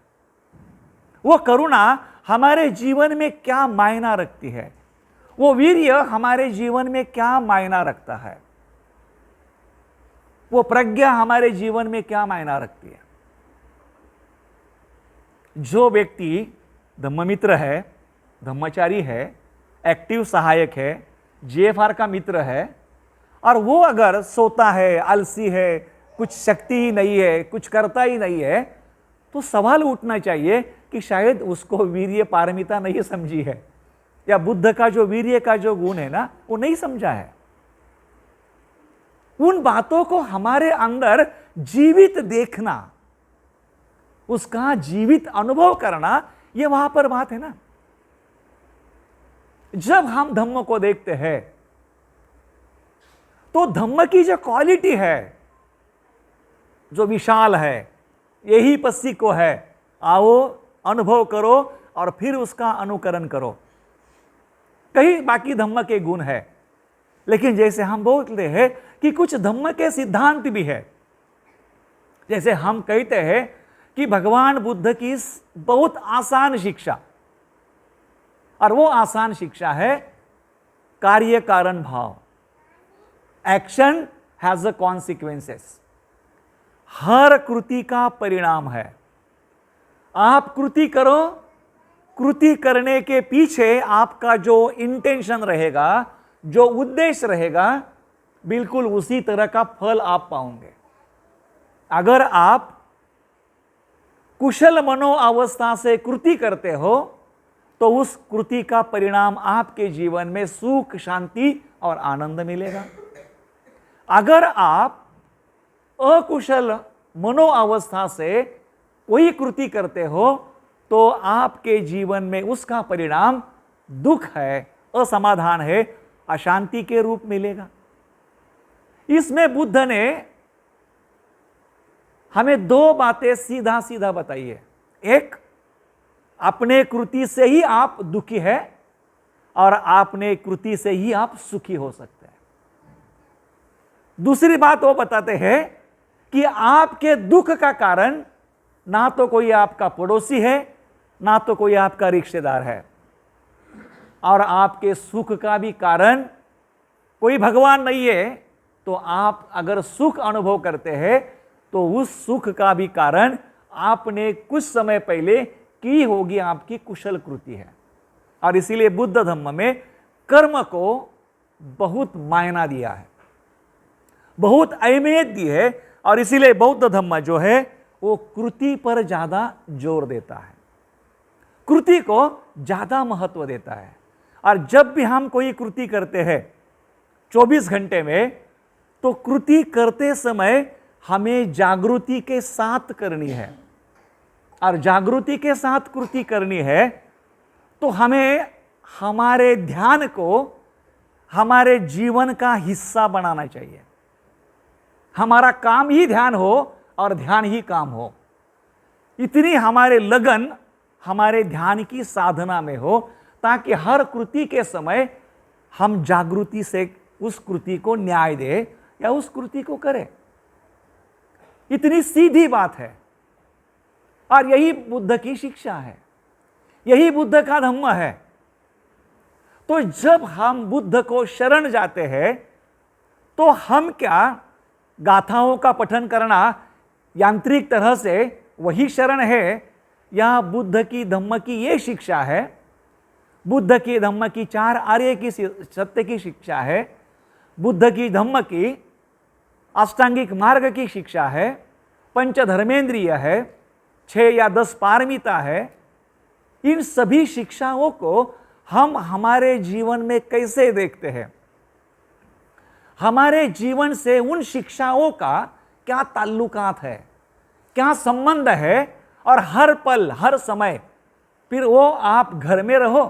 वो करुणा हमारे जीवन में क्या मायना रखती है, वो वीर्य हमारे जीवन में क्या मायना रखता है, वो प्रज्ञा हमारे जीवन में क्या मायना रखती है। जो व्यक्ति धम्ममित्र है, धम्मचारी है, एक्टिव सहायक है, जीएफआर का मित्र है, और वो अगर सोता है, आलसी है, कुछ शक्ति ही नहीं है, कुछ करता ही नहीं है, तो सवाल उठना चाहिए कि शायद उसको वीर्य पारमिता नहीं समझी है, या बुद्ध का जो वीर्य का जो गुण है ना वो नहीं समझा है। उन बातों को हमारे अंदर जीवित देखना, उसका जीवित अनुभव करना, ये वहां पर बात है ना। जब हम धम्म को देखते हैं तो धम्म की जो क्वालिटी है, जो विशाल है, यही पस्सी को है, आओ अनुभव करो और फिर उसका अनुकरण करो। कई बाकी धम्म के गुण है, लेकिन जैसे हम बोलते हैं कि कुछ धम्म के सिद्धांत भी है। जैसे हम कहते हैं कि भगवान बुद्ध की बहुत आसान शिक्षा, और वो आसान शिक्षा है कार्य कारण भाव, एक्शन हैज अ कॉन्सिक्वेंसेस। हर कृति का परिणाम है। आप कृति करो, कृति करने के पीछे आपका जो इंटेंशन रहेगा, जो उद्देश्य रहेगा, बिल्कुल उसी तरह का फल आप पाओगे। अगर आप कुशल मनो अवस्था से कृति करते हो तो उस कृति का परिणाम आपके जीवन में सुख, शांति और आनंद मिलेगा। अगर आप अकुशल मनो अवस्था से कोई कृति करते हो तो आपके जीवन में उसका परिणाम दुख है, असमाधान है, अशांति के रूप मिलेगा। इसमें बुद्ध ने हमें दो बातें सीधा सीधा बताई है। एक, अपने कृति से ही आप दुखी है, और अपने कृति से ही आप सुखी हो सकते हैं। दूसरी बात वो बताते हैं कि आपके दुख का कारण ना तो कोई आपका पड़ोसी है, ना तो कोई आपका रिश्तेदार है, और आपके सुख का भी कारण कोई भगवान नहीं है। तो आप अगर सुख अनुभव करते हैं तो उस सुख का भी कारण आपने कुछ समय पहले की होगी आपकी कुशल कृति है। और इसीलिए बुद्ध धम्म में कर्म को बहुत मायना दिया है, बहुत अहमियत दी है, और इसीलिए बौद्ध धम्म जो है वो कृति पर ज्यादा जोर देता है, कृति को ज्यादा महत्व देता है। और जब भी हम कोई कृति करते हैं 24 घंटे में, तो कृति करते समय हमें जागृति के साथ करनी है, और जागृति के साथ कृति करनी है तो हमें हमारे ध्यान को हमारे जीवन का हिस्सा बनाना चाहिए। हमारा काम ही ध्यान हो और ध्यान ही काम हो, इतनी हमारे लगन हमारे ध्यान की साधना में हो, ताकि हर कृति के समय हम जागृति से उस कृति को न्याय दे या उस कृति को करें। इतनी सीधी बात है, और यही बुद्ध की शिक्षा है, यही बुद्ध का धम्म है। तो जब हम बुद्ध को शरण जाते हैं तो हम क्या गाथाओं का पठन करना यांत्रिक तरह से वही शरण है, या बुद्ध की धम्म की ये शिक्षा है, बुद्ध की धम्म की 4 आर्य की सत्य की शिक्षा है, बुद्ध की धम्म की अष्टांगिक मार्ग की शिक्षा है, पंच धर्मेंद्रिय है, 6 या 10 पारमिता है। इन सभी शिक्षाओं को हम हमारे जीवन में कैसे देखते हैं, हमारे जीवन से उन शिक्षाओं का क्या ताल्लुकात है, क्या संबंध है, और हर पल हर समय, फिर वो आप घर में रहो,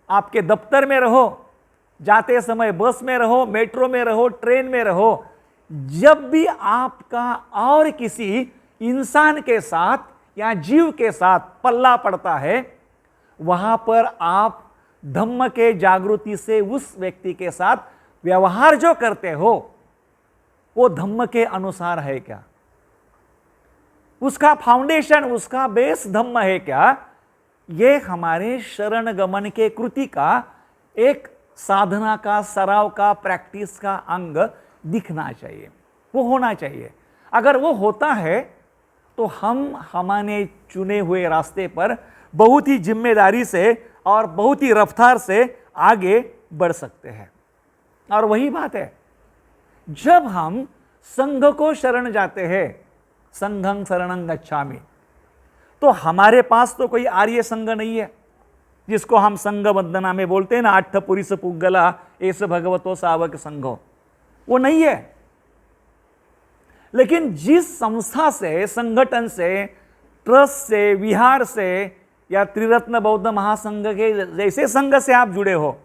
आपके दफ्तर में रहो, जाते समय बस में रहो, मेट्रो में रहो, ट्रेन में रहो, जब भी आपका और किसी इंसान के साथ या जीव के साथ पल्ला पड़ता है, वहां पर आप धम्म के जागृति से उस व्यक्ति के साथ व्यवहार जो करते हो वो धम्म के अनुसार है क्या? उसका फाउंडेशन, उसका बेस धम्म है क्या? ये हमारे शरण गमन के कृति का एक साधना का, सराव का, प्रैक्टिस का अंग दिखना चाहिए, वो होना चाहिए। अगर वो होता है तो हम हमारे चुने हुए रास्ते पर बहुत ही जिम्मेदारी से और बहुत ही रफ्तार से आगे बढ़ सकते हैं। और वही बात है, जब हम संघ को शरण जाते हैं, संघं शरणं गच्छामि, तो हमारे पास तो कोई आर्य संघ नहीं है जिसको हम संघ वंदना में बोलते हैं ना, अट्ठ पुरिस पुग्गला एस भगवतो सावक संघो, वो नहीं है। लेकिन जिस संस्था से, संगठन से, ट्रस्ट से, विहार से या त्रिरत्न बौद्ध महासंघ के जैसे संघ से आप जुड़े हो,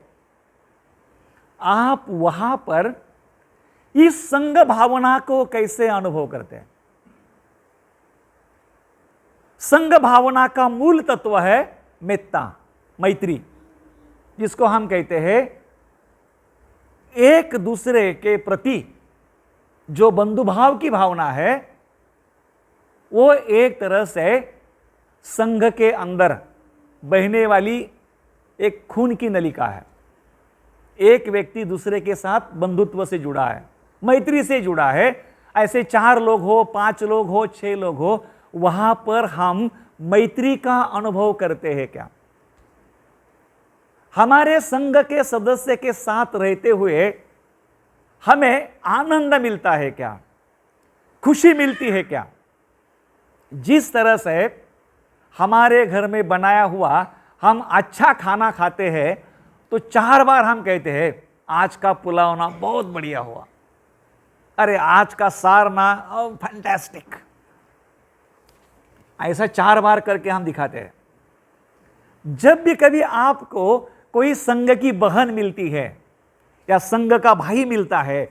आप वहां पर इस संघ भावना को कैसे अनुभव करते हैं? संघ भावना का मूल तत्व है मेत्ता, मैत्री, जिसको हम कहते हैं एक दूसरे के प्रति जो बंधुभाव की भावना है, वो एक तरह से संघ के अंदर बहने वाली एक खून की नलिका है। एक व्यक्ति दूसरे के साथ बंधुत्व से जुड़ा है, मैत्री से जुड़ा है। ऐसे 4 लोग हो, 5 लोग हो, 6 लोग हो, वहां पर हम मैत्री का अनुभव करते हैं क्या? हमारे संघ के सदस्य के साथ रहते हुए हमें आनंद मिलता है क्या? खुशी मिलती है क्या? जिस तरह से हमारे घर में बनाया हुआ हम अच्छा खाना खाते हैं तो 4 बार हम कहते हैं आज का पुलाव ना बहुत बढ़िया हुआ, अरे आज का सार ना फैंटास्टिक, ऐसा 4 बार करके हम दिखाते हैं। जब भी कभी आपको कोई संघ की बहन मिलती है या संघ का भाई मिलता है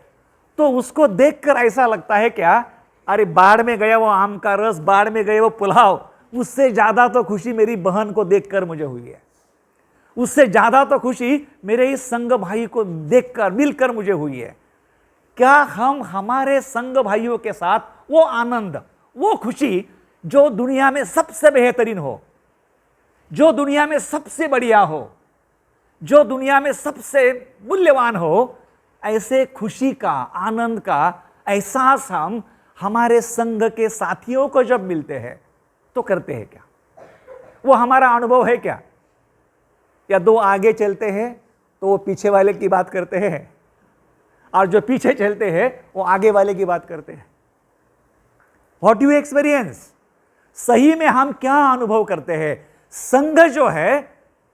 तो उसको देखकर ऐसा लगता है क्या, अरे बाढ़ में गया वो आम का रस, बाढ़ में गए वो पुलाव, उससे ज्यादा तो खुशी मेरी बहन को देखकर मुझे हुई है, उससे ज्यादा तो खुशी मेरे इस संघ भाई को देखकर, मिलकर मुझे हुई है। क्या हम हमारे संघ भाइयों के साथ वो आनंद, वो खुशी जो दुनिया में सबसे बेहतरीन हो, जो दुनिया में सबसे बढ़िया हो, जो दुनिया में सबसे मूल्यवान हो, ऐसे खुशी का, आनंद का एहसास हम हमारे संघ के साथियों को जब मिलते हैं तो करते हैं क्या? वो हमारा अनुभव है क्या? या 2 आगे चलते हैं तो वो पीछे वाले की बात करते हैं और जो पीछे चलते हैं वो आगे वाले की बात करते हैं? What you experience? सही में हम क्या अनुभव करते हैं? संघ जो है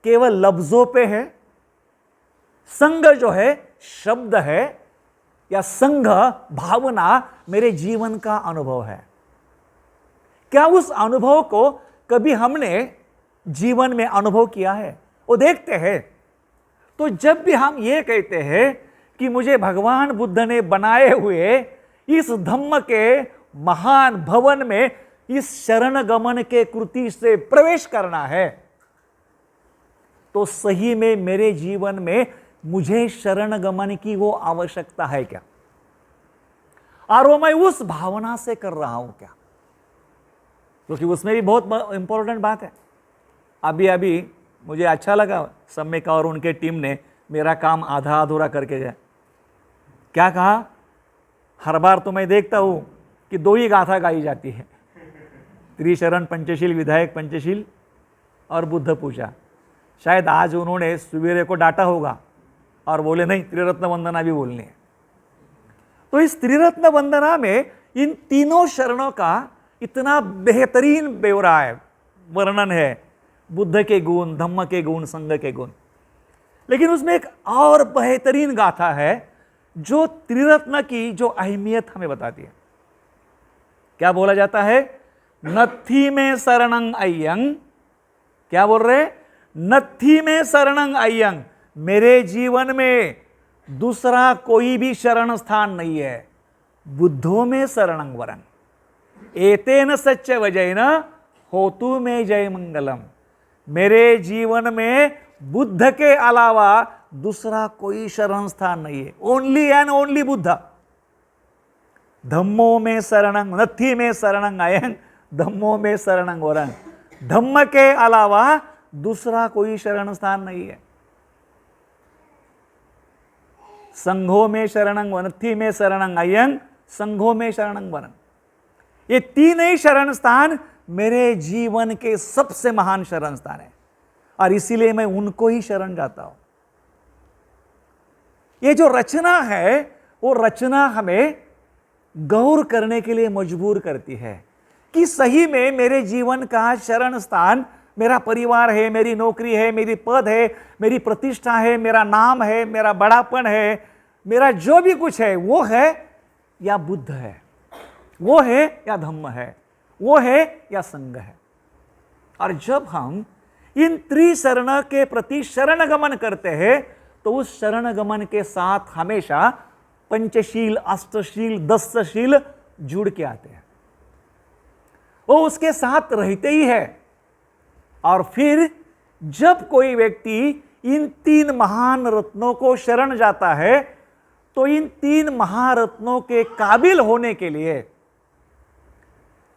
केवल लफ्जों पे है, संघ जो है शब्द है, या संघ भावना मेरे जीवन का अनुभव है? क्या उस अनुभव को कभी हमने जीवन में अनुभव किया है? वो देखते हैं। तो जब भी हम ये कहते हैं कि मुझे भगवान बुद्ध ने बनाए हुए इस धम्म के महान भवन में इस शरण गमन के कृति से प्रवेश करना है, तो सही में मेरे जीवन में मुझे शरण गमन की वो आवश्यकता है क्या? और वो मैं उस भावना से कर रहा हूं क्या? क्योंकि उसमें भी बहुत इंपॉर्टेंट बात है। अभी मुझे अच्छा लगा सम्यक और उनके टीम ने मेरा काम आधा अधूरा करके जाए। क्या कहा? हर बार तो मैं देखता हूं कि 2 ही गाथा गाई जाती है, त्रिशरण पंचशील, विधायक पंचशील और बुद्ध पूजा। शायद आज उन्होंने सुबेरे को डांटा होगा और बोले नहीं, त्रिरत्न वंदना भी बोलनी है। तो इस त्रिरत्न वंदना में इन तीनों शरणों का इतना बेहतरीन ब्यौरा है, वर्णन है, बुद्ध के गुण, धम्म के गुण, संघ के गुण। लेकिन उसमें एक और बेहतरीन गाथा है जो त्रिरत्न की जो अहमियत हमें बताती है। क्या बोला जाता है? नत्थी में शरणं अय्यं। क्या बोल रहे? नत्थी में शरणं अय्यं। मेरे जीवन में दूसरा कोई भी शरण स्थान नहीं है। बुद्धो में शरणं वरं एतेन सच्च वजैन होतु में जय मंगलम। मेरे जीवन में बुद्ध के अलावा दूसरा कोई शरण स्थान नहीं है। Only and only Buddha. धम्मो में शरणं नथी में शरणं अयं धम्मो में शरणं वरं। धम्म के अलावा दूसरा कोई शरण स्थान नहीं है। संघो में शरणं वनथी में शरणं अयं संघो में शरणं वरं। ये तीन ही शरण स्थान मेरे जीवन के सबसे महान शरण स्थान है और इसीलिए मैं उनको ही शरण जाता हूं। ये जो रचना है वो रचना हमें गौर करने के लिए मजबूर करती है कि सही में मेरे जीवन का शरण स्थान मेरा परिवार है, मेरी नौकरी है, मेरी पद है, मेरी प्रतिष्ठा है, मेरा नाम है, मेरा बड़ापन है, मेरा जो भी कुछ है वो है या बुद्ध है, वो है या धम्म है, वो है या संघ है। और जब हम इन त्रिशरण के प्रति शरण गमन करते हैं तो उस शरण गमन के साथ हमेशा पंचशील, अष्टशील, दशशील जुड़ के आते हैं। वो उसके साथ रहते ही है। और फिर जब कोई व्यक्ति इन तीन महान रत्नों को शरण जाता है तो इन तीन महारत्नों के काबिल होने के लिए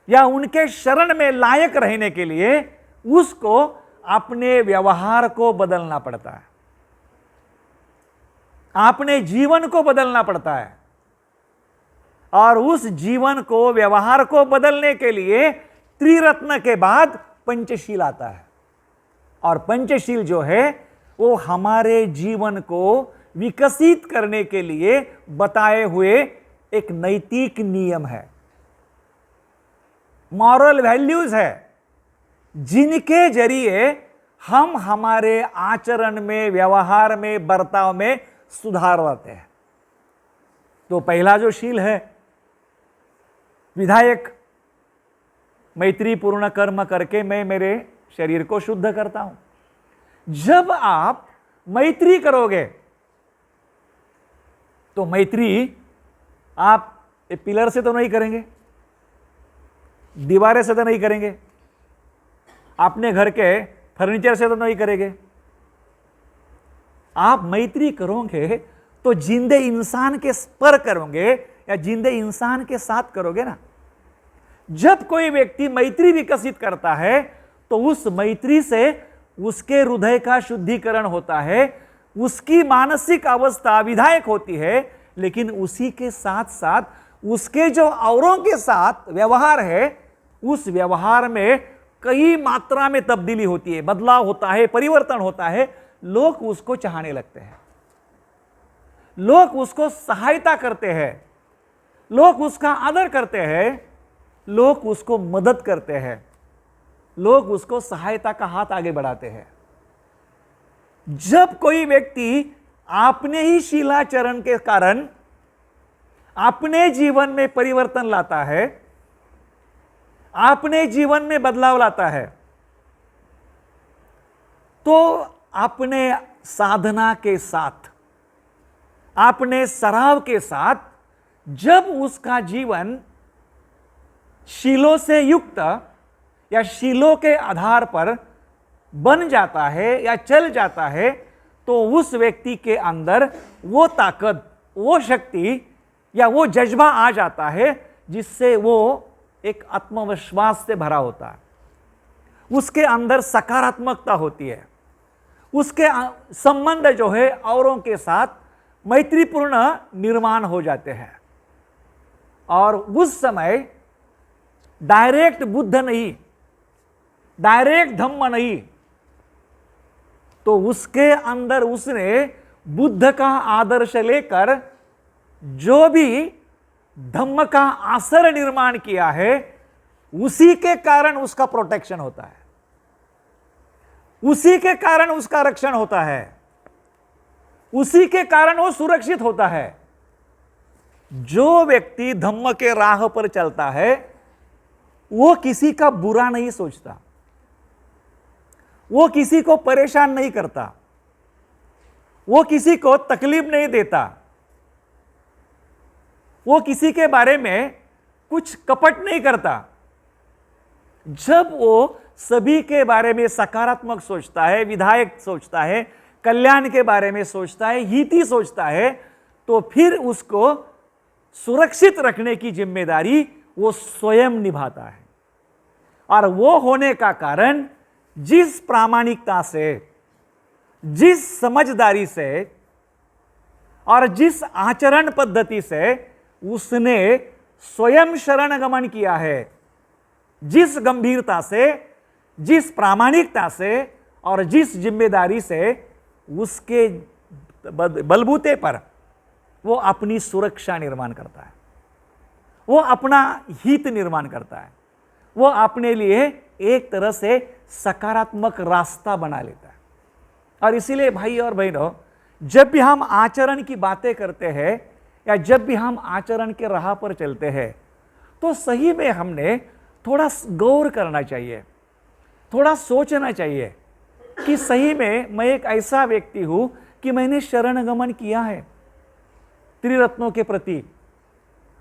या उनके शरण में लायक रहने के लिए उसको अपने व्यवहार को बदलना पड़ता है, अपने जीवन को बदलना पड़ता है। और उस जीवन को, व्यवहार को बदलने के लिए त्रिरत्न के बाद पंचशील आता है। और पंचशील जो है वो हमारे जीवन को विकसित करने के लिए बताए हुए एक नैतिक नियम है, मॉरल वैल्यूज है, जिनके जरिए हम हमारे आचरण में, व्यवहार में, बर्ताव में सुधार लाते हैं। तो पहला जो शील है विधायक, मैत्रीपूर्ण कर्म करके मैं मेरे शरीर को शुद्ध करता हूं। जब आप मैत्री करोगे तो मैत्री आप पिलर से तो नहीं करेंगे, दीवारें से तो नहीं करेंगे, अपने घर के फर्नीचर से तो नहीं करेंगे। आप मैत्री करोगे तो जिंदे इंसान के पर करोगे या जिंदे इंसान के साथ करोगे ना। जब कोई व्यक्ति मैत्री विकसित करता है तो उस मैत्री से उसके हृदय का शुद्धिकरण होता है, उसकी मानसिक अवस्था विधायक होती है, लेकिन उसी के साथ साथ उसके जो औरों के साथ व्यवहार है उस व्यवहार में कई मात्रा में तब्दीली होती है, बदलाव होता है, परिवर्तन होता है। लोग उसको चाहने लगते हैं, लोग उसको सहायता करते हैं, लोग उसका आदर करते हैं, लोग उसको मदद करते हैं, लोग उसको सहायता का हाथ आगे बढ़ाते हैं। जब कोई व्यक्ति अपने ही शीलाचरण के कारण अपने जीवन में परिवर्तन लाता है, अपने जीवन में बदलाव लाता है, तो अपने साधना के साथ, अपने सराव के साथ जब उसका जीवन शीलों से युक्त या शीलों के आधार पर बन जाता है या चल जाता है तो उस व्यक्ति के अंदर वो ताकत, वो शक्ति या वो जज्बा आ जाता है जिससे वो एक आत्मविश्वास से भरा होता है। उसके अंदर सकारात्मकता होती है, उसके संबंध जो है औरों के साथ मैत्रीपूर्ण निर्माण हो जाते हैं। और उस समय डायरेक्ट बुद्ध नहीं, डायरेक्ट धम्म नहीं, तो उसके अंदर उसने बुद्ध का आदर्श लेकर जो भी धम्म का आसर निर्माण किया है उसी के कारण उसका प्रोटेक्शन होता है, उसी के कारण उसका रक्षण होता है, उसी के कारण वो सुरक्षित होता है। जो व्यक्ति धम्म के राह पर चलता है वो किसी का बुरा नहीं सोचता, वो किसी को परेशान नहीं करता, वो किसी को तकलीफ नहीं देता, वो किसी के बारे में कुछ कपट नहीं करता। जब वो सभी के बारे में सकारात्मक सोचता है, विधायक सोचता है, कल्याण के बारे में सोचता है, हिती सोचता है, तो फिर उसको सुरक्षित रखने की जिम्मेदारी वो स्वयं निभाता है। और वो होने का कारण जिस प्रामाणिकता से, जिस समझदारी से और जिस आचरण पद्धति से उसने स्वयं शरण गमन किया है, जिस गंभीरता से, जिस प्रामाणिकता से और जिस जिम्मेदारी से, उसके बलबूते पर वो अपनी सुरक्षा निर्माण करता है, वो अपना हित निर्माण करता है, वो अपने लिए एक तरह से सकारात्मक रास्ता बना लेता है। और इसीलिए भाई और बहनों, जब भी हम आचरण की बातें करते हैं या जब भी हम आचरण के राह पर चलते हैं, तो सही में हमने थोड़ा गौर करना चाहिए, थोड़ा सोचना चाहिए कि सही में मैं एक ऐसा व्यक्ति हूं कि मैंने शरण गमन किया है त्रिरत्नों के प्रति,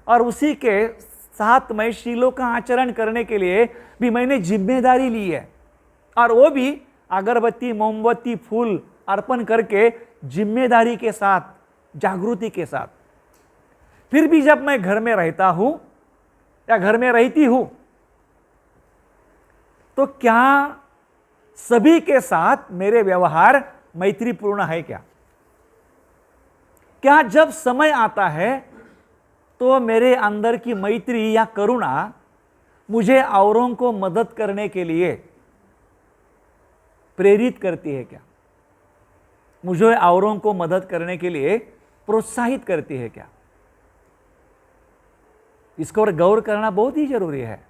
और उसी के साथ मैं शीलों का आचरण करने के लिए भी मैंने जिम्मेदारी ली है, और वो भी अगरबत्ती, मोमबत्ती, फूल अर्पण करके जिम्मेदारी के साथ, जागृति के साथ। फिर भी जब मैं घर में रहता हूं या घर में रहती हूं, तो क्या सभी के साथ मेरे व्यवहार मैत्रीपूर्ण है क्या? क्या जब समय आता है तो मेरे अंदर की मैत्री या करुणा मुझे औरों को मदद करने के लिए प्रेरित करती है क्या? मुझे औरों को मदद करने के लिए प्रोत्साहित करती है क्या? इसको और गौर करना बहुत ही जरूरी है,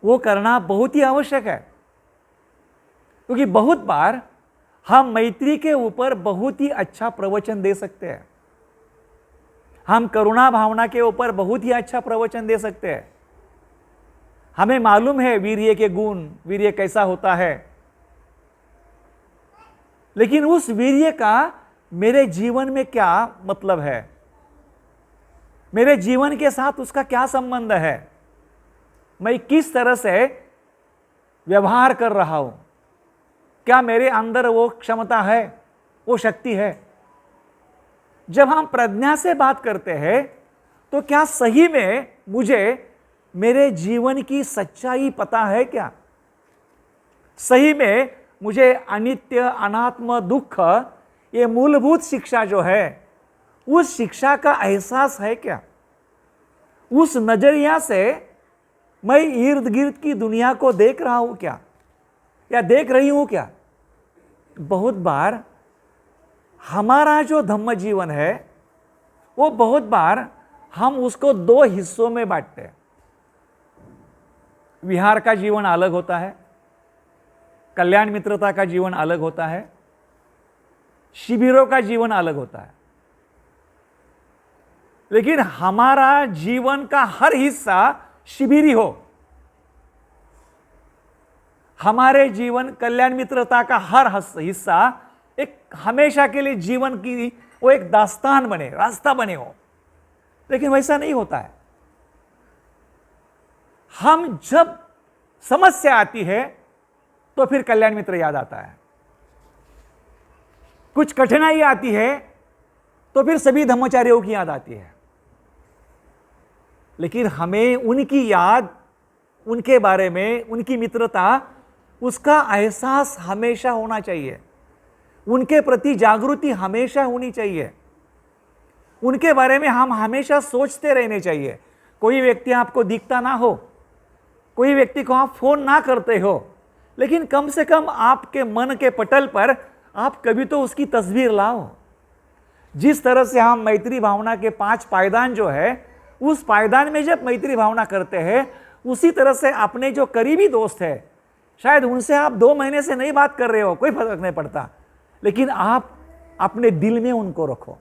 वो करना बहुत ही आवश्यक है। क्योंकि बहुत बार हम मैत्री के ऊपर बहुत ही अच्छा प्रवचन दे सकते हैं, हम करुणा भावना के ऊपर बहुत ही अच्छा प्रवचन दे सकते हैं, हमें मालूम है वीर्य के गुण, वीर्य कैसा होता है, लेकिन उस वीर्य का मेरे जीवन में क्या मतलब है, मेरे जीवन के साथ उसका क्या संबंध है, मैं किस तरह से व्यवहार कर रहा हूं, क्या मेरे अंदर वो क्षमता है, वो शक्ति है। जब हम प्रज्ञा से बात करते हैं तो क्या सही में मुझे मेरे जीवन की सच्चाई पता है क्या? सही में मुझे अनित्य, अनात्म, दुख, ये मूलभूत शिक्षा जो है, उस शिक्षा का एहसास है क्या? उस नजरिया से मैं इर्द गिर्द की दुनिया को देख रहा हूं क्या, या देख रही हूं क्या? बहुत बार हमारा जो धम्म जीवन है, वो बहुत बार हम उसको दो हिस्सों में बांटते हैं। विहार का जीवन अलग होता है, कल्याण मित्रता का जीवन अलग होता है, शिविरों का जीवन अलग होता है। लेकिन हमारा जीवन का हर हिस्सा शिविरी हो, हमारे जीवन कल्याण मित्रता का हर हिस्सा एक हमेशा के लिए जीवन की वो एक दास्तान बने, रास्ता बने हो, लेकिन वैसा नहीं होता है। हम जब समस्या आती है तो फिर कल्याण मित्र याद आता है, कुछ कठिनाई आती है तो फिर सभी धम्मचार्यों की याद आती है। लेकिन हमें उनकी याद, उनके बारे में, उनकी मित्रता, उसका एहसास हमेशा होना चाहिए, उनके प्रति जागृति हमेशा होनी चाहिए, उनके बारे में हम हमेशा सोचते रहने चाहिए। कोई व्यक्ति आपको दिखता ना हो, कोई व्यक्ति को आप फोन ना करते हो, लेकिन कम से कम आपके मन के पटल पर आप कभी तो उसकी तस्वीर लाओ। जिस तरह से हम मैत्री भावना के 5 पायदान जो है, उस पायदान में जब मैत्री भावना करते हैं, उसी तरह से अपने जो करीबी दोस्त है, शायद उनसे आप 2 महीने से नहीं बात कर रहे हो, कोई फर्क नहीं पड़ता, लेकिन आप अपने दिल में उनको रखो,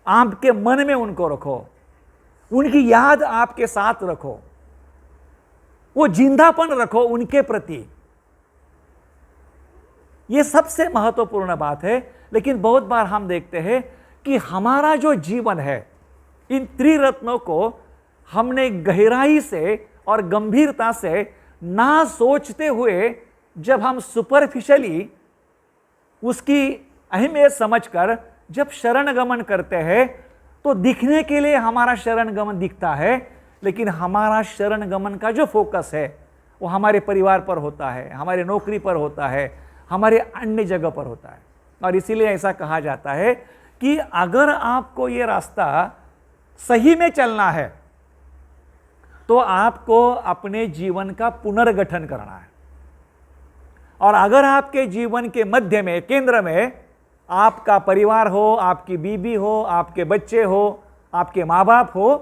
आपके मन में उनको रखो, उनकी याद आपके साथ रखो, वो जिंदापन रखो उनके प्रति। ये सबसे महत्वपूर्ण बात है। लेकिन बहुत बार हम देखते हैं कि हमारा जो जीवन है, इन त्रिरत्नों को हमने गहराई से और गंभीरता से ना सोचते हुए जब हम सुपरफिशियली उसकी अहमियत समझकर जब शरण गमन करते हैं, तो दिखने के लिए हमारा शरण गमन दिखता है, लेकिन हमारा शरण गमन का जो फोकस है वो हमारे परिवार पर होता है, हमारे नौकरी पर होता है, हमारे अन्य जगह पर होता है। और इसीलिए ऐसा कहा जाता है कि अगर आपको ये रास्ता सही में चलना है तो आपको अपने जीवन का पुनर्गठन करना है। और अगर आपके जीवन के मध्य में, केंद्र में आपका परिवार हो, आपकी बीबी हो, आपके बच्चे हो, आपके माँ बाप हो,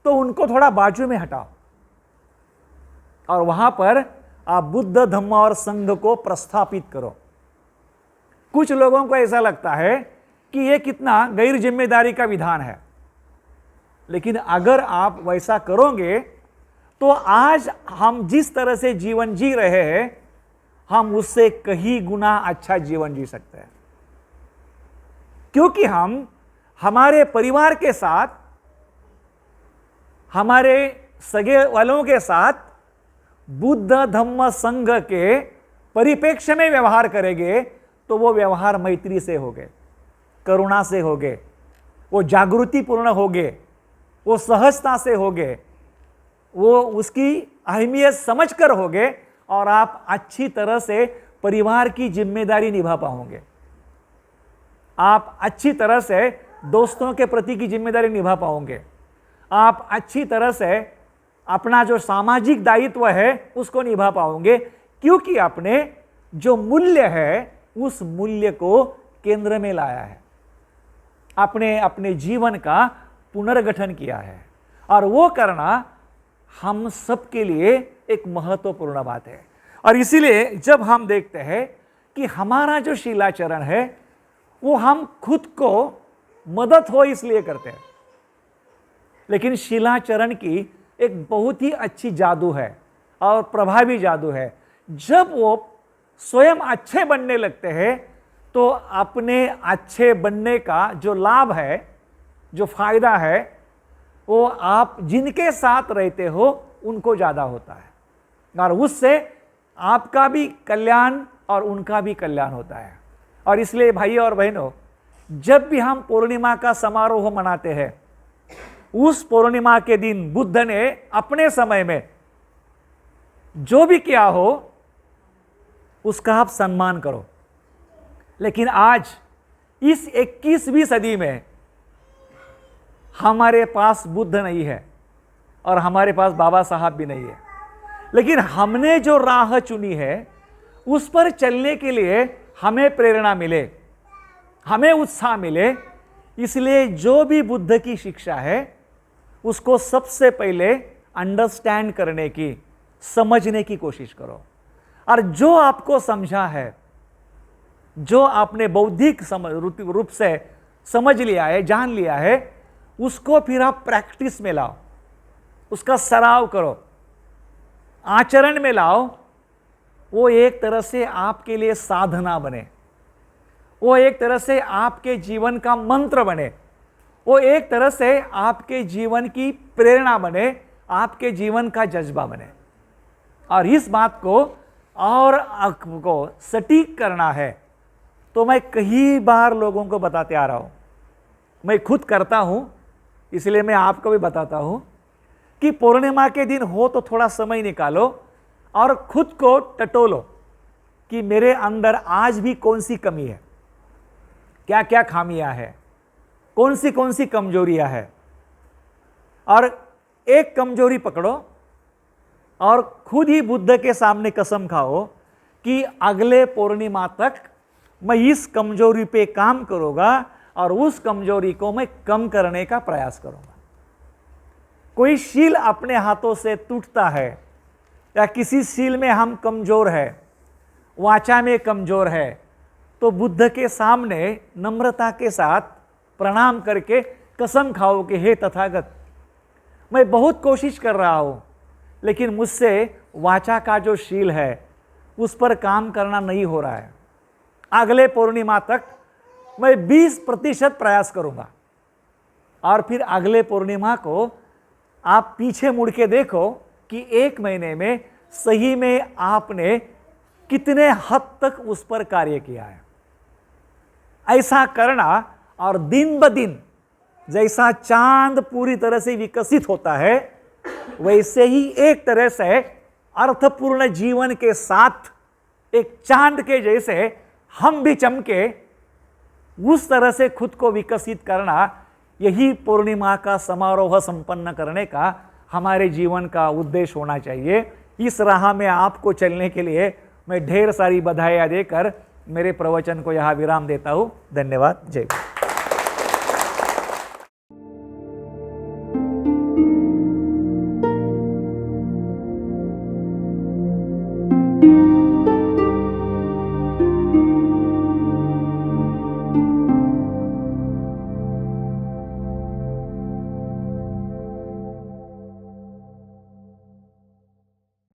तो उनको थोड़ा बाजू में हटाओ और वहां पर आप बुद्ध, धम्म और संघ को प्रस्थापित करो। कुछ लोगों को ऐसा लगता है कि यह कितना गैर जिम्मेदारी का विधान है, लेकिन अगर आप वैसा करोगे तो आज हम जिस तरह से जीवन जी रहे हैं, हम उससे कहीं गुना अच्छा जीवन जी सकते हैं, क्योंकि हम हमारे परिवार के साथ, हमारे सगे वालों के साथ बुद्ध, धम्म, संघ के परिप्रेक्ष्य में व्यवहार करेंगे तो वो व्यवहार मैत्री से होगे, करुणा से होगे, वो जागृतिपूर्ण होगे, वो सहजता से होगे, वो उसकी अहमियत समझकर होगे और आप अच्छी तरह से परिवार की जिम्मेदारी निभा पाओगे। आप अच्छी तरह से दोस्तों के प्रति की जिम्मेदारी निभा पाओगे। आप अच्छी तरह से अपना जो सामाजिक दायित्व है उसको निभा पाओगे, क्योंकि आपने जो मूल्य है उस मूल्य को केंद्र में लाया है, आपने अपने जीवन का पुनर्गठन किया है। और वो करना हम सबके लिए एक महत्वपूर्ण बात है। और इसीलिए जब हम देखते हैं कि हमारा जो शीलाचरण है वो हम खुद को मदद हो इसलिए करते हैं, लेकिन शीलाचरण की एक बहुत ही अच्छी जादू है और प्रभावी जादू है। जब वो स्वयं अच्छे बनने लगते हैं तो अपने अच्छे बनने का जो लाभ है, जो फायदा है, वो आप जिनके साथ रहते हो उनको ज़्यादा होता है और उससे आपका भी कल्याण और उनका भी कल्याण होता है। और इसलिए भाई और बहनों, जब भी हम पूर्णिमा का समारोह मनाते हैं, उस पूर्णिमा के दिन बुद्ध ने अपने समय में जो भी किया हो उसका आप सम्मान करो। लेकिन आज इस 21वीं सदी में हमारे पास बुद्ध नहीं है और हमारे पास बाबा साहब भी नहीं है, लेकिन हमने जो राह चुनी है उस पर चलने के लिए हमें प्रेरणा मिले, हमें उत्साह मिले। इसलिए जो भी बुद्ध की शिक्षा है उसको सबसे पहले अंडरस्टैंड करने की, समझने की कोशिश करो। और जो आपको समझा है, जो आपने बौद्धिक रूप से समझ लिया है, जान लिया है, उसको फिर आप प्रैक्टिस में लाओ, उसका सराव करो, आचरण में लाओ। वो एक तरह से आपके लिए साधना बने, वो एक तरह से आपके जीवन का मंत्र बने, वो एक तरह से आपके जीवन की प्रेरणा बने, आपके जीवन का जज्बा बने। और इस बात को और आपको सटीक करना है तो मैं कई बार लोगों को बताते आ रहा हूं, मैं खुद करता हूं, इसलिए मैं आपको भी बताता हूं कि पूर्णिमा के दिन हो तो थोड़ा समय निकालो और खुद को टटोलो कि मेरे अंदर आज भी कौन सी कमी है, क्या क्या खामियां हैं, कौन सी कमजोरियां हैं। और एक कमजोरी पकड़ो और खुद ही बुद्ध के सामने कसम खाओ कि अगले पूर्णिमा तक मैं इस कमजोरी पे काम करूंगा और उस कमजोरी को मैं कम करने का प्रयास करूंगा। कोई शील अपने हाथों से टूटता है या किसी शील में हम कमजोर है, वाचा में कमजोर है, तो बुद्ध के सामने नम्रता के साथ प्रणाम करके कसम खाओ कि हे तथागत, मैं बहुत कोशिश कर रहा हूं, लेकिन मुझसे वाचा का जो शील है उस पर काम करना नहीं हो रहा है। अगले पूर्णिमा तक मैं 20% प्रयास करूंगा, और फिर अगले पूर्णिमा को आप पीछे मुड़ के देखो कि 1 महीने में सही में आपने कितने हद तक उस पर कार्य किया है। ऐसा करना, और दिन ब दिन जैसा चांद पूरी तरह से विकसित होता है, वैसे ही एक तरह से अर्थपूर्ण जीवन के साथ एक चांद के जैसे हम भी चमके, उस तरह से खुद को विकसित करना, यही पूर्णिमा का समारोह संपन्न करने का हमारे जीवन का उद्देश्य होना चाहिए। इस राह में आपको चलने के लिए मैं ढेर सारी बधाइयाँ देकर मेरे प्रवचन को यहाँ विराम देता हूँ। धन्यवाद। जय हिंद।